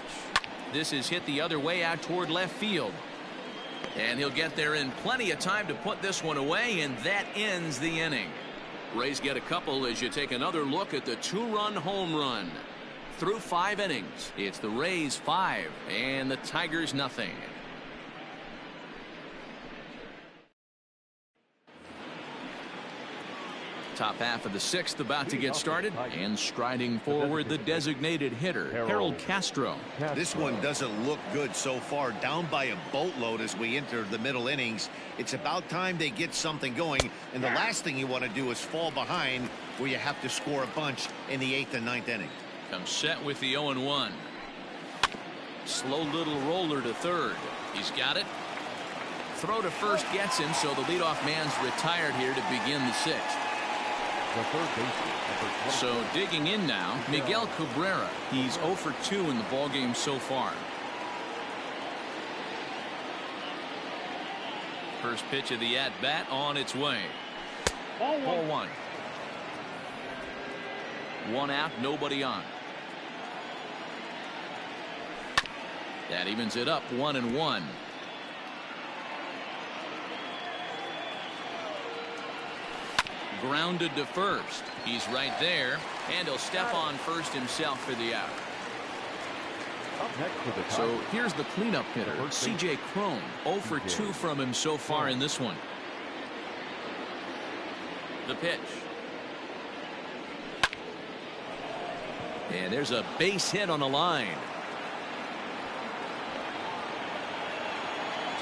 This is hit the other way out toward left field. And he'll get there in plenty of time to put this one away, and that ends the inning. Rays get a couple as you take another look at the 2-run home run. Through 5 innings, it's the Rays 5 and the Tigers nothing. Top half of the 6th about to get started, and striding forward the designated hitter, Harold Castro. This one doesn't look good so far, down by a boatload as we enter the middle innings. It's about time they get something going, and the last thing you want to do is fall behind where you have to score a bunch in the 8th and 9th inning. Comes set with the 0-1. Slow little roller to third. He's got it. Throw to first gets him, so the leadoff man's retired here to begin the 6th. So digging in now, Miguel Cabrera. He's 0 for 2 in the ballgame so far. First pitch of the at-bat on its way. Ball 1. 1 out, nobody on. That evens it up, 1-1. Grounded to first. He's right there, and he'll step on first himself for the out. So here's the cleanup hitter, C.J. Cron. 0 for 2 from him so far in this one. The pitch. And there's a base hit on the line.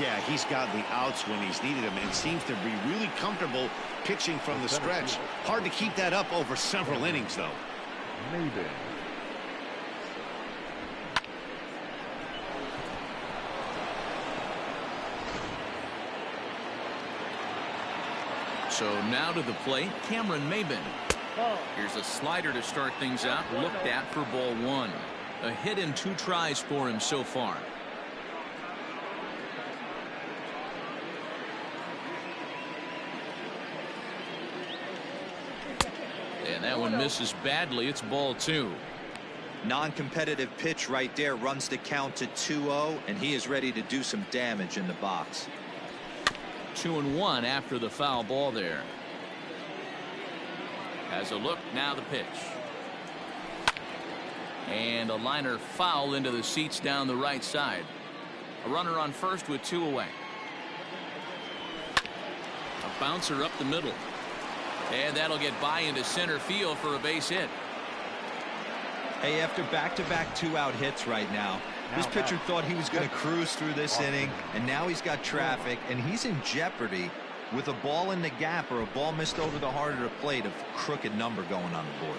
Yeah, he's got the outs when he's needed them and seems to be really comfortable pitching from the stretch. Hard to keep that up over several innings, though. Maybe. So now to the plate, Cameron Maben. Here's a slider to start things out, looked at for ball one. A hit in 2 tries for him so far. And that one misses badly. It's ball 2. Non-competitive pitch right there, runs the count to 2-0, and he is ready to do some damage in the box. 2-1 after the foul ball there. Has a look, now the pitch. And a liner foul into the seats down the right side. A runner on first with 2 away. A bouncer up the middle. And that'll get by into center field for a base hit. Hey, after back-to-back 2-out hits right now, this pitcher thought he was going to cruise through this inning, and now he's got traffic, and he's in jeopardy with a ball in the gap or a ball missed over the heart of the plate, a crooked number going on the board.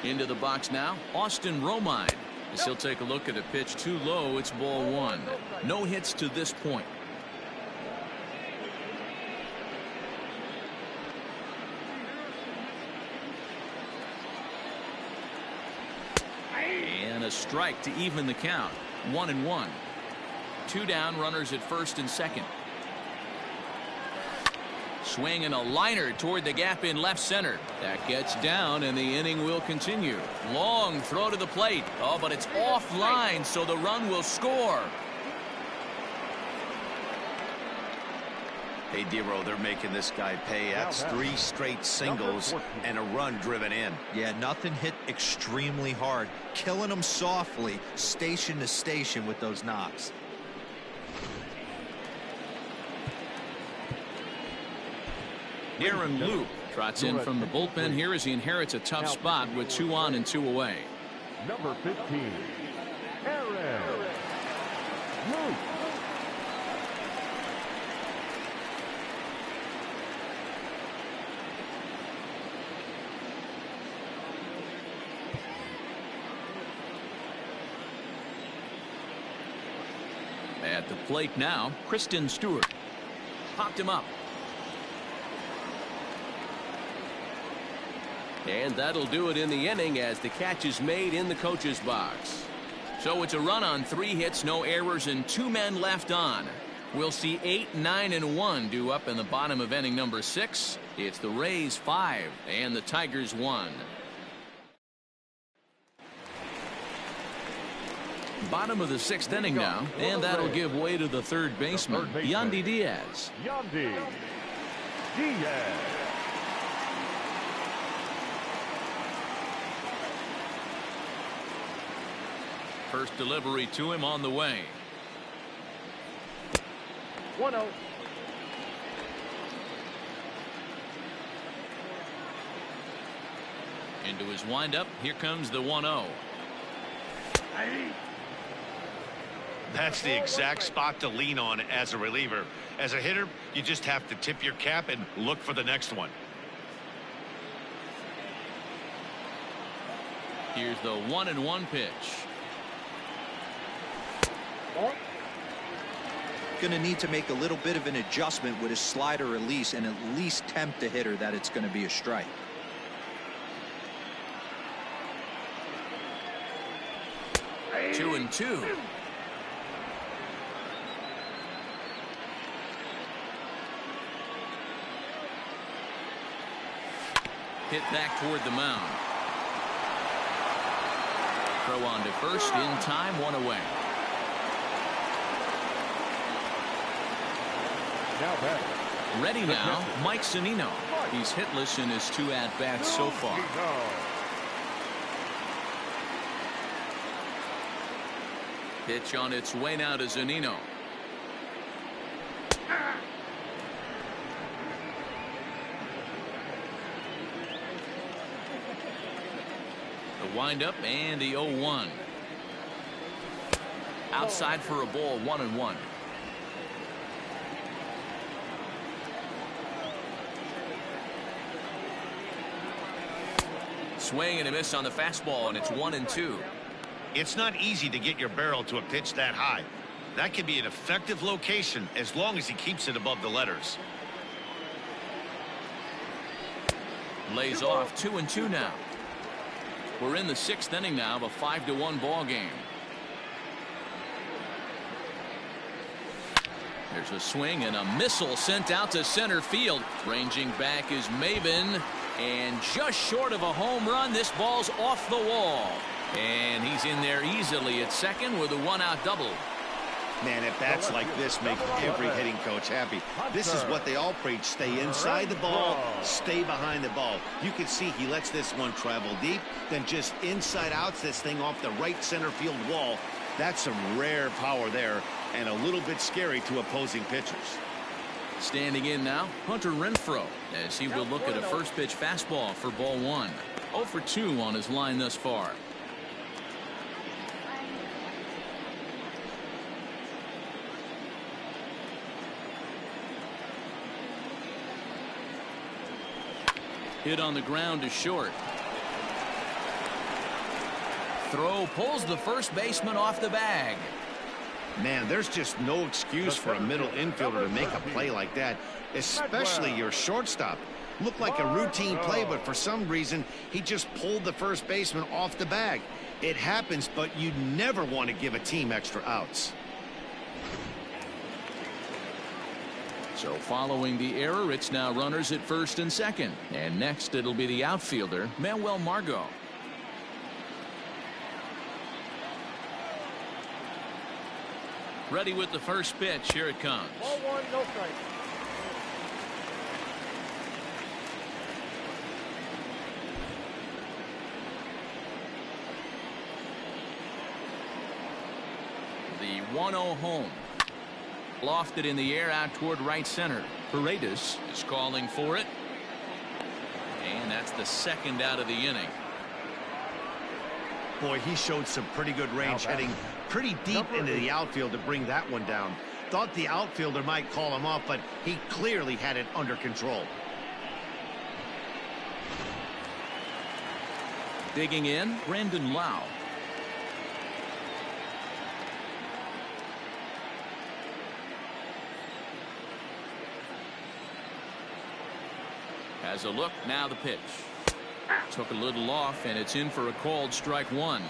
Into the box now, Austin Romine. As he'll take a look at a pitch too low, it's ball 1. No hits to this point. And a strike to even the count. 1-1. 2 down, runners at first and second. Swing and a liner toward the gap in left center. That gets down and the inning will continue. Long throw to the plate. Oh, but it's offline, so the run will score. Hey, Dero, they're making this guy pay. That's 3 straight singles and a run driven in. Yeah, nothing hit extremely hard. Killing him softly, station to station with those knocks. Aaron Luke trots in from the bullpen here as he inherits a tough spot with 2 on and 2 away. Number 15, Aaron Luke. At the plate now, Kristen Stewart. Popped him up. And that'll do it in the inning as the catch is made in the coach's box. So it's a run on 3 hits, no errors, and 2 men left on. We'll see 8, 9, and 1 due up in the bottom of inning number 6. It's the Rays 5 and the Tigers 1. Bottom of the 6th inning now, and that'll give way to the third baseman, Yandy Diaz. Yandy Diaz. First delivery to him on the way. 1-0. Into his windup, here comes the 1-0. That's the exact spot to lean on as a reliever. As a hitter, you just have to tip your cap and look for the next one. Here's the 1-1 pitch. Going to need to make a little bit of an adjustment with his slider release and at least tempt the hitter that it's going to be a strike. Two and two. Hit back toward the mound. Throw on to first in time, 1 away. Now back. Ready now, Mike Zunino. He's hitless in his 2 at-bats so far. Pitch on its way now to Zunino. windup and the 0-1. Outside for a ball, 1-1. Swing and a miss on the fastball, and it's 1-2. It's not easy to get your barrel to a pitch that high. That could be an effective location as long as he keeps it above the letters. Lays off 2-2 now. We're in the 6th inning now of a 5-1 ball game. There's a swing and a missile sent out to center field. Ranging back is Maben, and just short of a home run. This ball's off the wall, and he's in there easily at second with a 1-out double. Man, at bats like this make every hitting coach happy. This is what they all preach. Stay inside the ball, stay behind the ball. You can see he lets this one travel deep, then just inside outs this thing off the right center field wall. That's some rare power there, and a little bit scary to opposing pitchers. Standing in now, Hunter Renfroe, as he will look at a first pitch fastball for ball 1. 0 for 2 on his line thus far. Hit on the ground to short. Throw pulls the first baseman off the bag. Man, there's just no excuse for a middle infielder to make a play like that, especially your shortstop. Looked like a routine play, but for some reason, he just pulled the first baseman off the bag. It happens, but you never want to give a team extra outs. So following the error, it's now runners at first and second. And next it'll be the outfielder, Manuel Margot. Ready with the first pitch. Here it comes. Ball 1, no strike. The 1-0 home. Lofted in the air out toward right center. Paredes is calling for it. And that's the second out of the inning. Boy, he showed some pretty good range, heading pretty deep into the outfield to bring that one down. Thought the outfielder might call him off, but he clearly had it under control. Digging in, Brandon Lau. Has a look, now the pitch. Took a little off, and it's in for a called strike 1.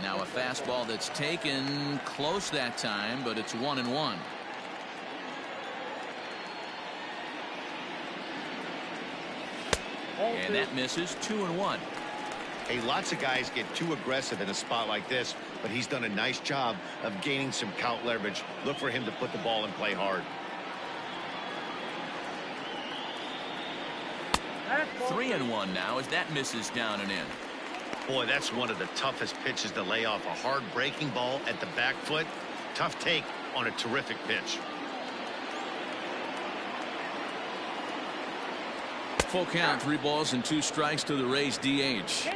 Now a fastball that's taken close that time, but it's 1-1. And that misses. 2-1. Hey, lots of guys get too aggressive in a spot like this, but he's done a nice job of gaining some count leverage. Look for him to put the ball and play hard. 3-1 now as that misses down and in. Boy, that's one of the toughest pitches to lay off. A hard breaking ball at the back foot. Tough take on a terrific pitch. Full count, 3 balls and 2 strikes to the Rays DH.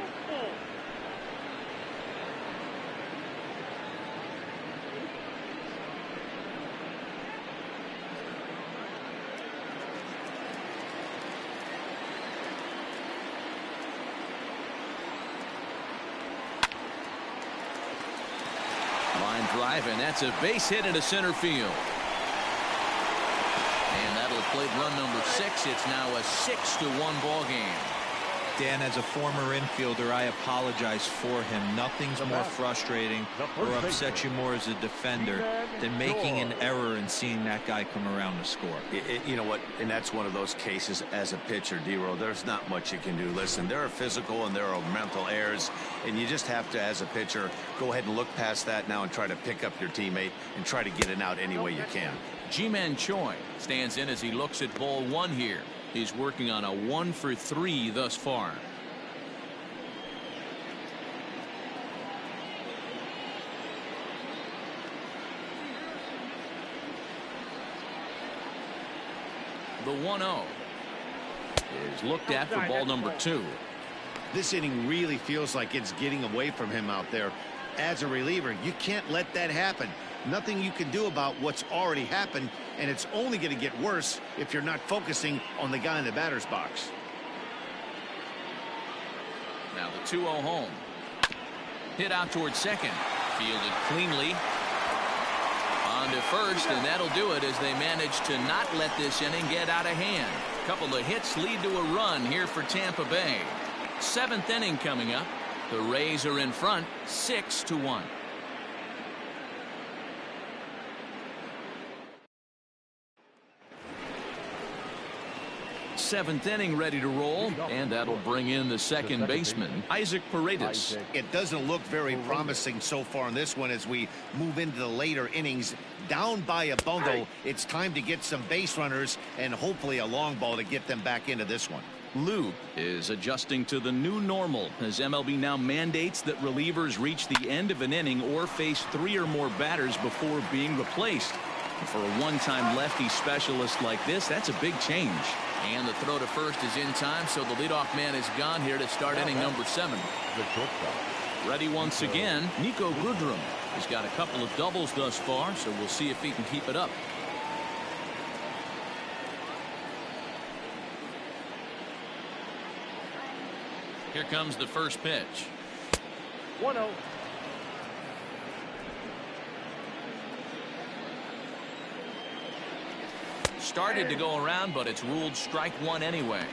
Line drive, and that's a base hit into center field. And that'll play run number 6. It's now a 6-1 ball game. Dan, as a former infielder, I apologize for him. Nothing's more frustrating or upsets you more as a defender than making an error and seeing that guy come around to score. You know what? And that's one of those cases as a pitcher, D-Row. There's not much you can do. Listen, there are physical and there are mental errors, and you just have to, as a pitcher, go ahead and look past that now and try to pick up your teammate and try to get it out any way you can. Ji-Man Choi stands in as he looks at ball 1 here. He's working on a 1 for 3 thus far. The 1-0 is looked at for ball number 2. This inning really feels like it's getting away from him out there. As a reliever, you can't let that happen. Nothing you can do about what's already happened, and it's only going to get worse if you're not focusing on the guy in the batter's box. Now the 2-0 home. Hit out towards second. Fielded cleanly. On to first, and that'll do it as they manage to not let this inning get out of hand. A couple of hits lead to a run here for Tampa Bay. 7th inning coming up. The Rays are in front, 6-1. 7th inning ready to roll, and that'll bring in the second baseman, Isaac Paredes. It doesn't look very promising so far in this one as we move into the later innings. Down by a bundle, it's time to get some base runners and hopefully a long ball to get them back into this one. Lou is adjusting to the new normal as MLB now mandates that relievers reach the end of an inning or face 3 or more batters before being replaced. For a one-time lefty specialist like this, that's a big change. And the throw to first is in time, so the leadoff man is gone here to start inning number 7. Ready once again, Nico Goodrum. He's got a couple of doubles thus far, so we'll see if he can keep it up. Here comes the first pitch. 1-0. Started to go around, but it's ruled strike 1 anyway.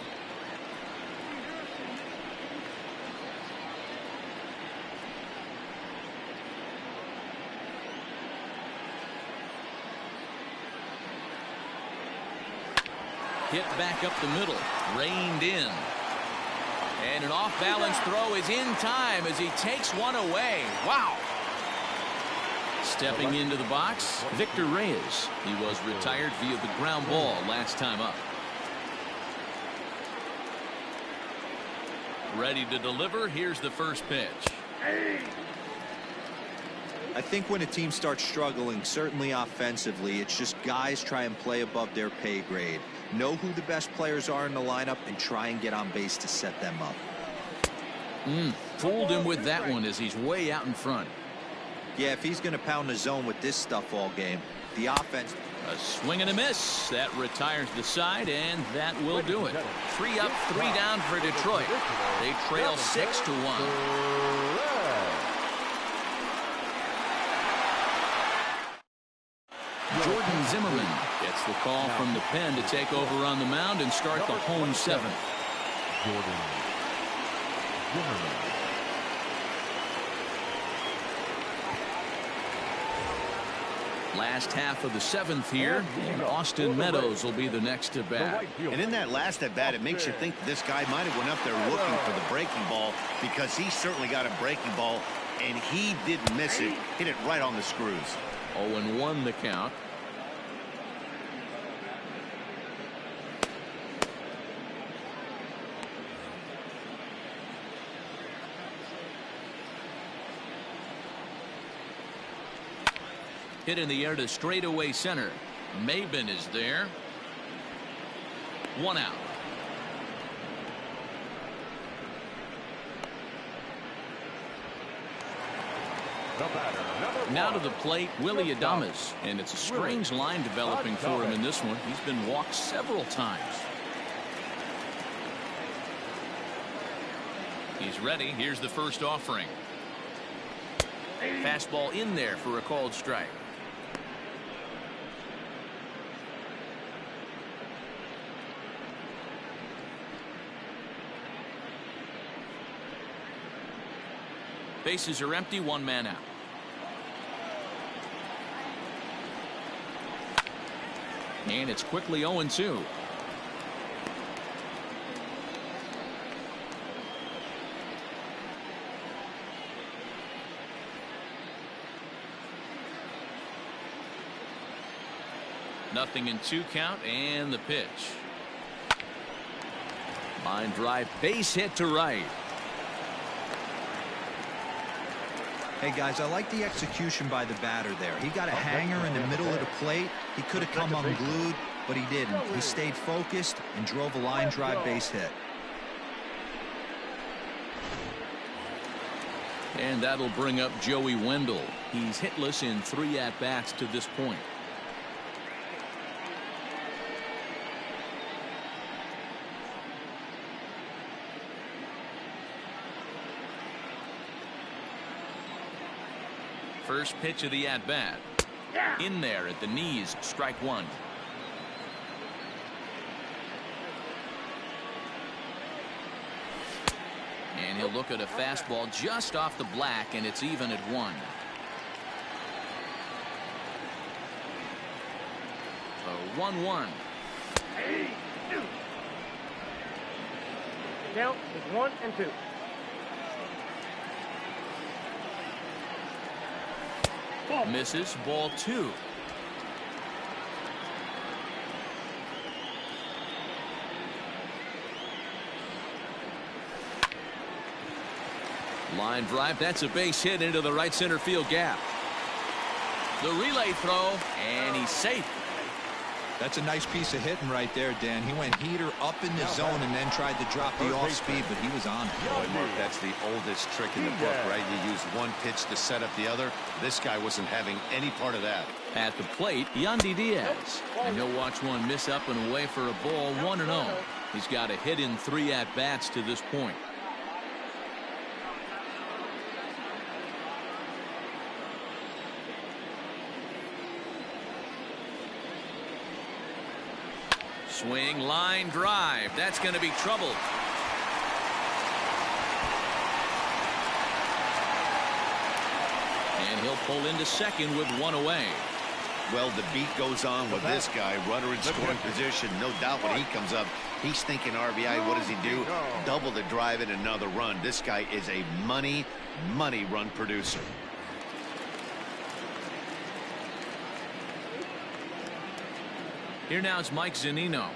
Hit back up the middle, reined in. And an off-balance throw is in time as he takes one away. Wow. Stepping into the box, Victor Reyes. He was retired via the ground ball last time up. Ready to deliver. Here's the first pitch. I think when a team starts struggling, certainly offensively, it's just guys try and play above their pay grade. Know who the best players are in the lineup and try and get on base to set them up. Fooled him with that one as he's way out in front. Yeah, if he's going to pound the zone with this stuff all game, the offense. A swing and a miss. That retires the side, and that will do it. 3 up, 3 down for Detroit. They trail 6-1. Jordan Zimmerman gets the call from the pen to take over on the mound and start the home 7th. Jordan Zimmerman. Last half of the 7th here, and Austin Meadows will be the next to bat. And in that last at bat, it makes you think this guy might have went up there looking for the breaking ball, because he certainly got a breaking ball, and he didn't miss it. Hit it right on the screws. 0-1 the count. Hit in the air to straightaway center. Maben is there. 1 out. Now to the plate, Willie Adames, and it's a strange line developing for him in this one. He's been walked several times. He's ready. Here's the first offering. Fastball in there for a called strike. Bases are empty, 1 man out. And it's quickly 0-2. Nothing in 2 count, and the pitch. Line drive, base hit to right. Hey guys, I like the execution by the batter there. He got a hanger in the middle of the plate. He could have come unglued. but he didn't. He stayed focused and drove a line drive base hit. And that'll bring up Joey Wendell. He's hitless in 3 at-bats to this point. First pitch of the at-bat. In there at the knees, strike 1. And he'll look at a fastball just off the black, and it's even at 1. So 1-1. Count is 1 and 2. Misses, ball 2. Line drive, that's a base hit into the right center field gap. The relay throw, and he's safe. That's a nice piece of hitting right there, Dan. He went heater up in the zone and then tried to drop the off speed, but he was on it. Boy, Mark, that's the oldest trick in the book, right? You use one pitch to set up the other. This guy wasn't having any part of that. At the plate, Yandy Diaz. And he'll watch one miss up and away for a ball, 1-0. He's got a hit in 3 at-bats to this point. Swing, line drive. That's going to be trouble. And he'll pull into second with 1 away. Well, the beat goes on with this guy. Runner in scoring position. No doubt when he comes up, he's thinking RBI. What does he do? Double the drive and another run. This guy is a money run producer. Here now is Mike Zunino,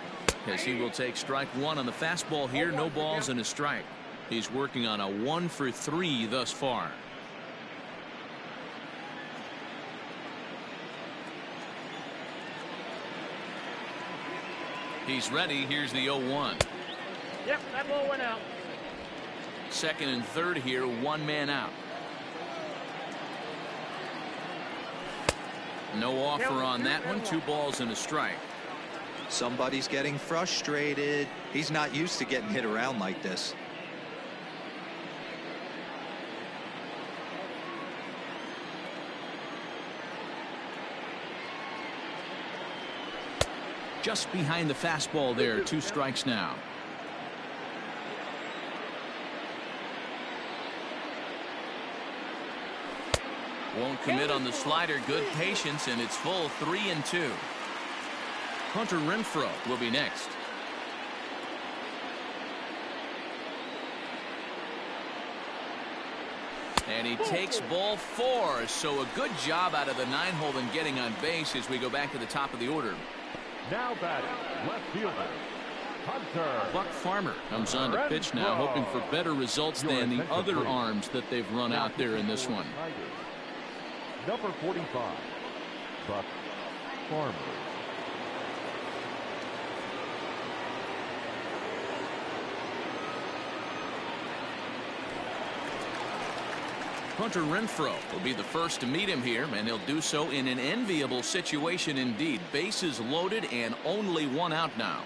as he will take strike 1 on the fastball here. No balls and a strike. He's working on a 1 for 3 thus far. He's ready. Here's the 0-1. Yep, that ball went out. Second and third here, 1 man out. No offer on that one. 2 balls and a strike. Somebody's getting frustrated. He's not used to getting hit around like this. Just behind the fastball there. 2 strikes now. Won't commit on the slider. Good patience, and it's full. 3-2. Hunter Renfroe will be next. And he takes ball 4. So a good job out of the 9-hole in getting on base as we go back to the top of the order. Now batting, left fielder, Hunter. Buck Farmer comes on to pitch now, hoping for better results than the other arms that they've run out there in this one. Number 45, Buck Farmer. Hunter Renfroe will be the first to meet him here, and he'll do so in an enviable situation indeed. Bases loaded and only 1 out now.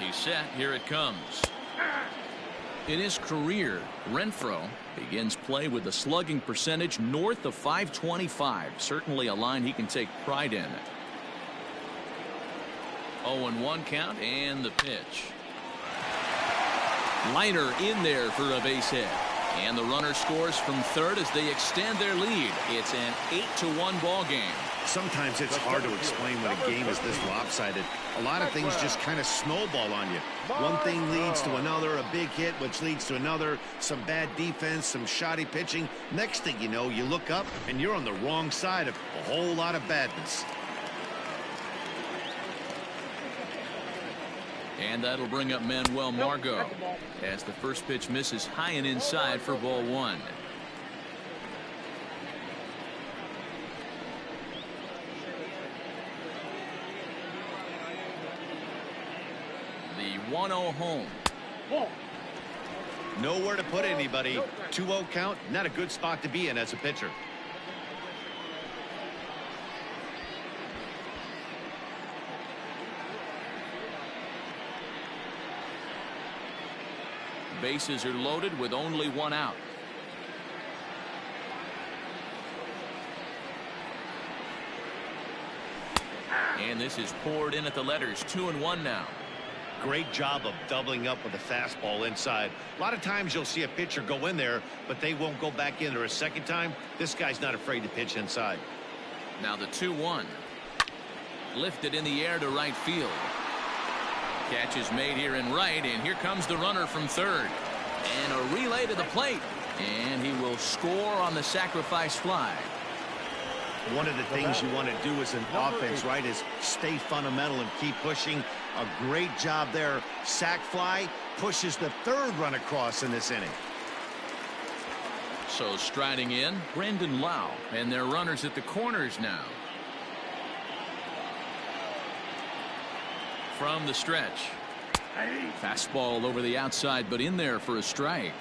He's set. Here it comes. In his career, Renfroe begins play with a slugging percentage north of .525. Certainly a line he can take pride in. 0-1 count, and the pitch. Liner in there for a base hit. And the runner scores from third as they extend their lead. It's an 8-1 ball game. Sometimes it's hard to explain when a game is this lopsided. A lot of things just kind of snowball on you. One thing leads to another, a big hit, which leads to another, some bad defense, some shoddy pitching. Next thing you know, you look up and you're on the wrong side of a whole lot of badness. And that'll bring up Manuel Margot as the first pitch misses high and inside for ball one. The 1-0 home. Nowhere to put anybody. 2-0 count, not a good spot to be in as a pitcher. Bases are loaded with only one out. And this is poured in at the letters. 2-1 now. Great job of doubling up with a fastball inside. A lot of times you'll see a pitcher go in there, but they won't go back in there a second time. This guy's not afraid to pitch inside. Now the 2-1. Lifted in the air to right field. Catch is made here in right, and here comes the runner from third. And a relay to the plate. And he will score on the sacrifice fly. One of the things you want to do as an offense, right, is stay fundamental and keep pushing. A great job there. Sac fly pushes the third run across in this inning. So striding in, Brendan Lau, and their runners at the corners now. From the stretch. Fastball over the outside, but in there for a strike.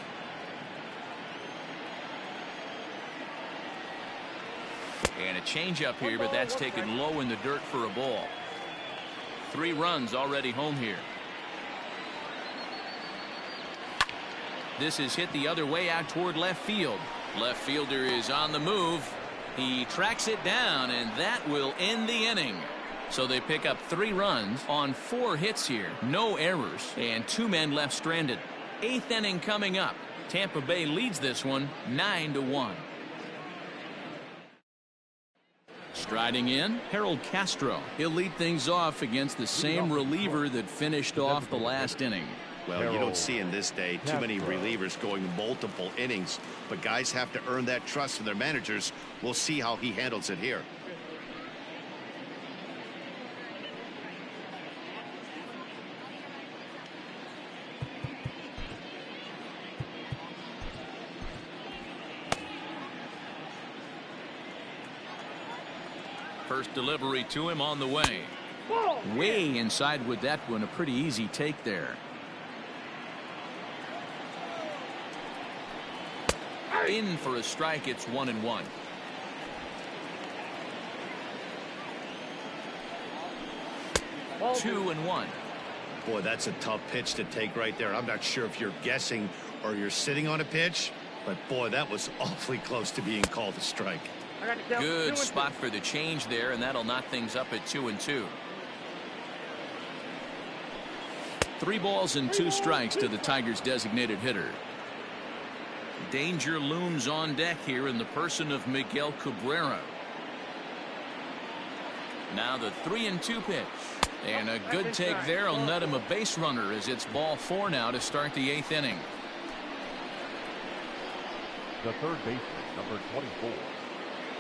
And a changeup here, but that's taken low in the dirt for a ball. 3 runs already home here. This is hit the other way out toward left field. Left fielder is on the move. He tracks it down, and that will end the inning. So they pick up 3 runs on 4 hits here. No errors, and 2 men left stranded. 8th inning coming up. Tampa Bay leads this one 9-1. Striding in, Harold Castro. He'll lead things off against the same reliever that finished off the last inning. Well, you don't see in this day too many relievers going multiple innings, but guys have to earn that trust from their managers. We'll see how he handles it here. First delivery to him on the way. Way inside with that one. A pretty easy take there. In for a strike. It's 1-1. Two and 1. Boy, that's a tough pitch to take right there. I'm not sure if you're guessing or you're sitting on a pitch, but boy, that was awfully close to being called a strike. Good spot for the change there, and that'll knock things up at 2-2. 3 balls and 2 strikes to the Tigers' designated hitter. Danger looms on deck here in the person of Miguel Cabrera. Now the 3-2 pitch. And a good take there will net him a base runner as it's ball 4 now to start the 8th inning. The third baseman, number 24.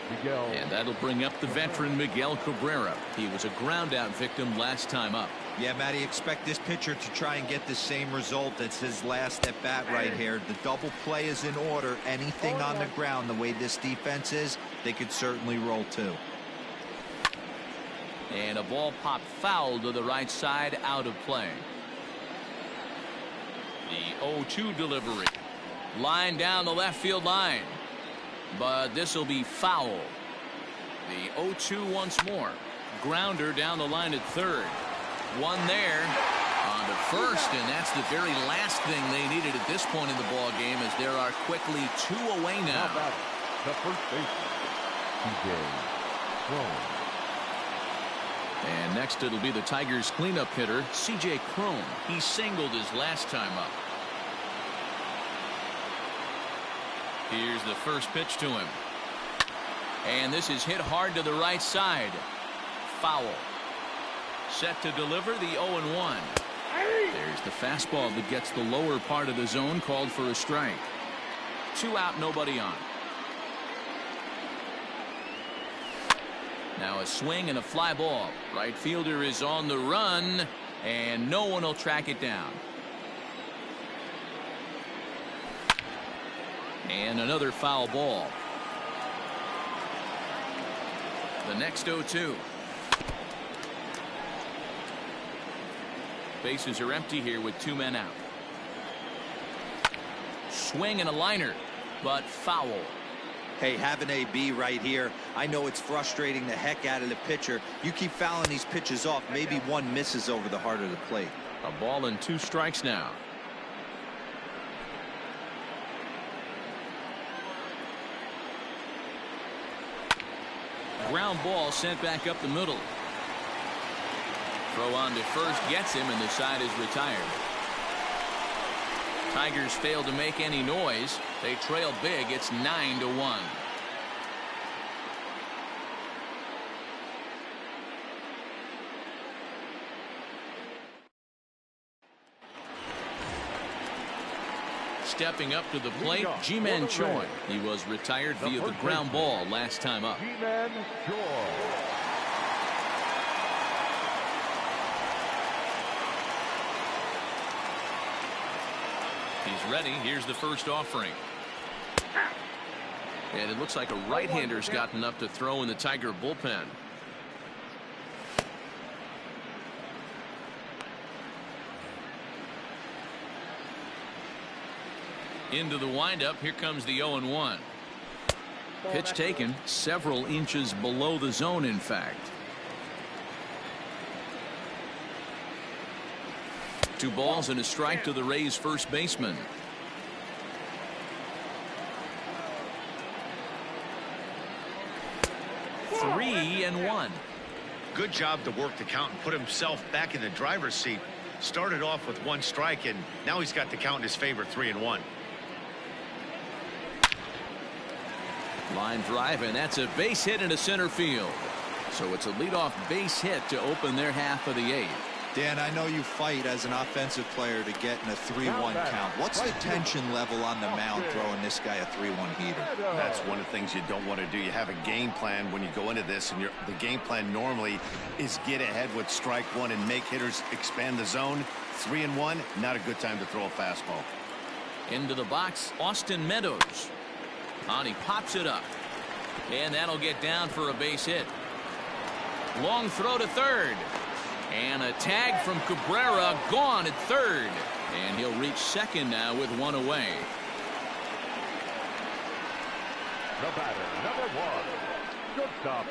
Miguel. And that'll bring up the veteran Miguel Cabrera. He was a ground out victim last time up. Yeah, Matty, expect this pitcher to try and get the same result. That's his last at bat right here. The double play is in order. Anything on the ground, the way this defense is, they could certainly roll too. And a ball popped foul to the right side, out of play. The 0-2 delivery. Line down the left field line. But this will be foul. The 0-2 once more. Grounder down the line at third. One there on to first, and that's the very last thing they needed at this point in the ball game, as there are quickly 2 away now. The first baseman, TJ Crone. And next it'll be the Tigers cleanup hitter, CJ Crone. He singled his last time up. Here's the first pitch to him. And this is hit hard to the right side. Foul. Set to deliver the 0-1. There's the fastball that gets the lower part of the zone, called for a strike. 2 out, nobody on. Now a swing and a fly ball. Right fielder is on the run. And no one will track it down. And another foul ball. The next 0-2. Bases are empty here with 2 men out. Swing and a liner, but foul. Hey, have an AB right here. I know it's frustrating the heck out of the pitcher. You keep fouling these pitches off, maybe one misses over the heart of the plate. A ball and 2 strikes now. Ground ball sent back up the middle. Throw on to first gets him, and the side is retired. Tigers fail to make any noise. They trail big. It's 9-1. Stepping up to the plate, Ji-Man Choi. He was retired via the ground ball last time up. Ji-Man Choi. He's ready. Here's the first offering. And it looks like a right-hander's gotten up to throw in the Tiger bullpen. Into the windup. Here comes the 0-1. Pitch taken several inches below the zone, in fact. 2 balls and a strike to the Rays first baseman. Three and 1. Good job to work the count and put himself back in the driver's seat. Started off with 1 strike, and now he's got the count in his favor, 3-1. Line drive, and that's a base hit into center field. So it's a leadoff base hit to open their half of the 8th. Dan, I know you fight as an offensive player to get in a 3-1 count. What's the tension level on the mound throwing this guy a 3-1 heater? That's one of the things you don't want to do. You have a game plan when you go into this, and the game plan normally is get ahead with strike 1 and make hitters expand the zone. 3-1, not a good time to throw a fastball. Into the box, Austin Meadows. On, he pops it up. And that'll get down for a base hit. Long throw to third. And a tag from Cabrera, gone at third. And he'll reach second now with 1 away. The batter, number 1. Shortstop,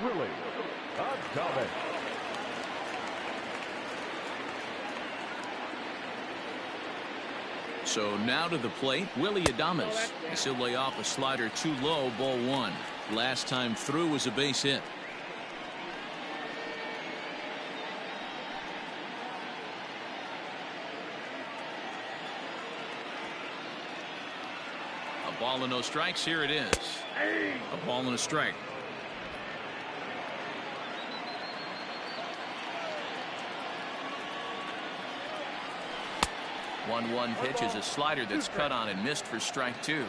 Willie Adames. So now to the plate, Willie Adames. He'll lay off a slider too low, ball 1. Last time through was a base hit. A ball and no strikes. Here it is. A ball and a strike. One pitch is a slider that's cut on and missed for strike 2.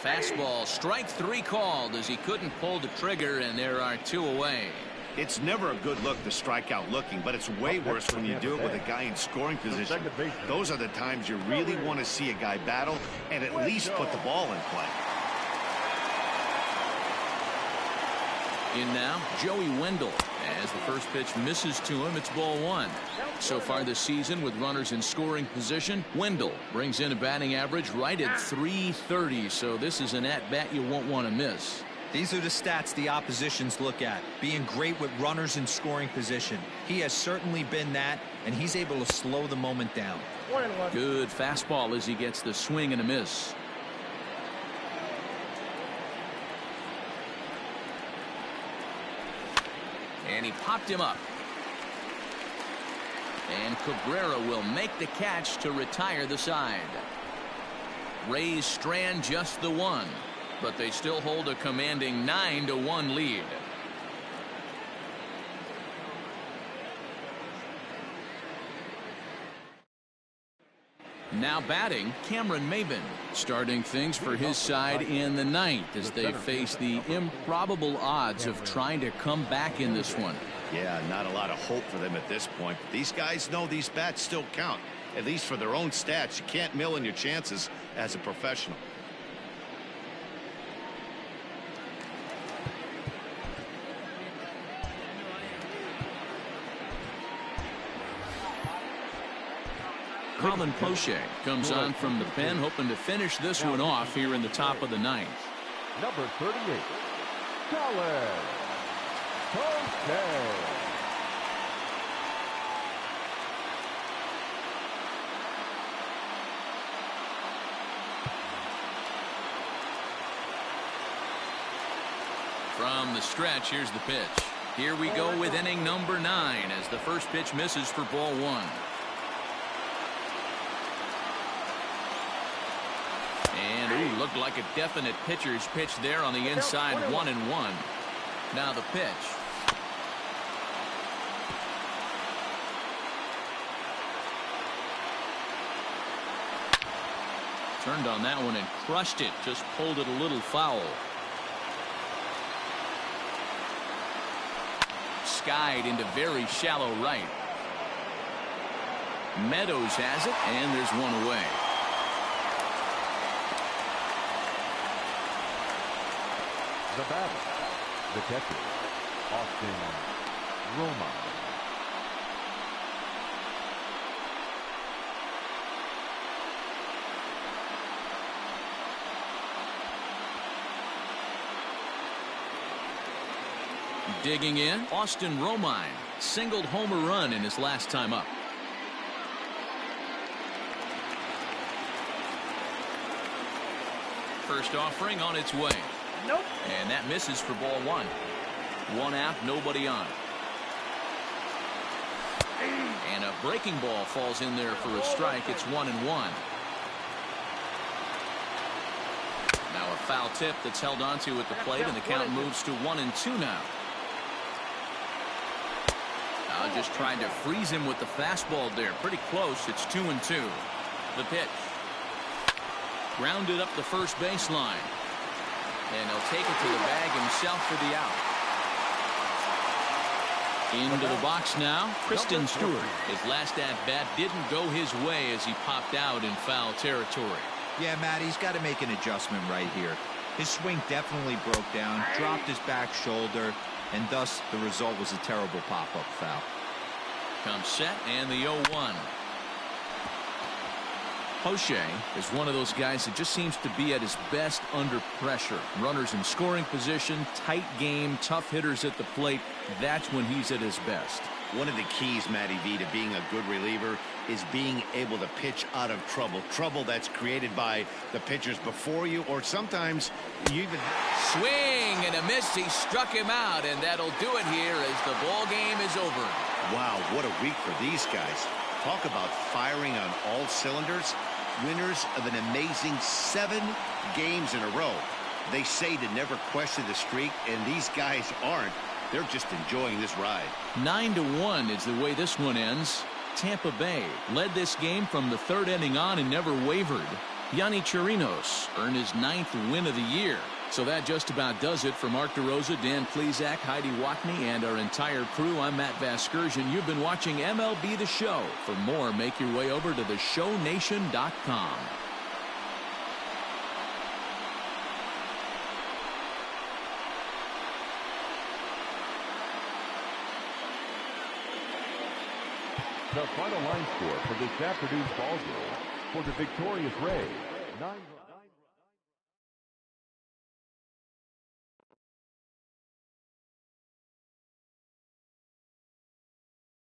Fastball, strike 3 called as he couldn't pull the trigger, and there are 2 away. It's never a good look to strike out looking, but it's way worse when you do it with a guy in scoring position. Those are the times you really want to see a guy battle and at least put the ball in play. In now, Joey Wendell. As the first pitch misses to him, it's ball 1. So far this season, with runners in scoring position, Wendell brings in a batting average right at .330. So this is an at-bat you won't want to miss. These are the stats the oppositions look at. Being great with runners in scoring position. He has certainly been that, and he's able to slow the moment down. Good fastball as he gets the swing and a miss. And he popped him up. And Cabrera will make the catch to retire the side. Rays strand just the 1, but they still hold a commanding 9-1 lead. Now batting, Cameron Maben, starting things for his side in the ninth as they face the improbable odds of trying to come back in this one. Yeah, not a lot of hope for them at this point. These guys know these bats still count, at least for their own stats. You can't mill in your chances as a professional. Colin Poche comes on from the pen, hoping to finish this one off here in the top of the ninth. Number 38, Colin Poche. From the stretch, here's the pitch. Here we go with inning number 9 as the first pitch misses for ball 1. And ooh, looked like a definite pitcher's pitch there on the inside, 1-1. Now the pitch. Turned on that one and crushed it, just pulled it a little foul. Skied into very shallow right. Meadows has it, and there's one away. The batter, the catcher, Austin Romine. Digging in, Austin Romine singled homer run in his last time up. First offering on its way. Nope. And that misses for ball 1. 1 out, nobody on. And a breaking ball falls in there for a strike. It's 1-1. Now a foul tip that's held onto at the plate, and the count moves to 1-2 now. Just tried to freeze him with the fastball there. Pretty close. It's 2-2. The pitch. Grounded up the first baseline. And he'll take it to the bag himself for the out. Into the box now, Kristen Stewart. His last at-bat didn't go his way as he popped out in foul territory. Yeah, Matt, he's got to make an adjustment right here. His swing definitely broke down, dropped his back shoulder, and thus the result was a terrible pop-up foul. Comes set, and the 0-1. Poche is one of those guys that just seems to be at his best under pressure. Runners in scoring position, tight game, tough hitters at the plate. That's when he's at his best. One of the keys, Matty V, to being a good reliever is being able to pitch out of trouble. Trouble that's created by the pitchers before you, or sometimes you even... Swing and a miss. He struck him out, and that'll do it here as the ball game is over. Wow, what a week for these guys. Talk about firing on all cylinders. Winners of an amazing 7 games in a row. They say to never question the streak, and these guys aren't. They're just enjoying this ride. 9-1 is the way this one ends. Tampa Bay led this game from the 3rd inning on and never wavered. Yonny Chirinos earned his 9th win of the year. So that just about does it for Mark DeRosa, Dan Plesac, Heidi Watney, and our entire crew. I'm Matt Vasgersian. You've been watching MLB The Show. For more, make your way over to theshownation.com. The final line score for this afternoon's ball game for the victorious Rays. 9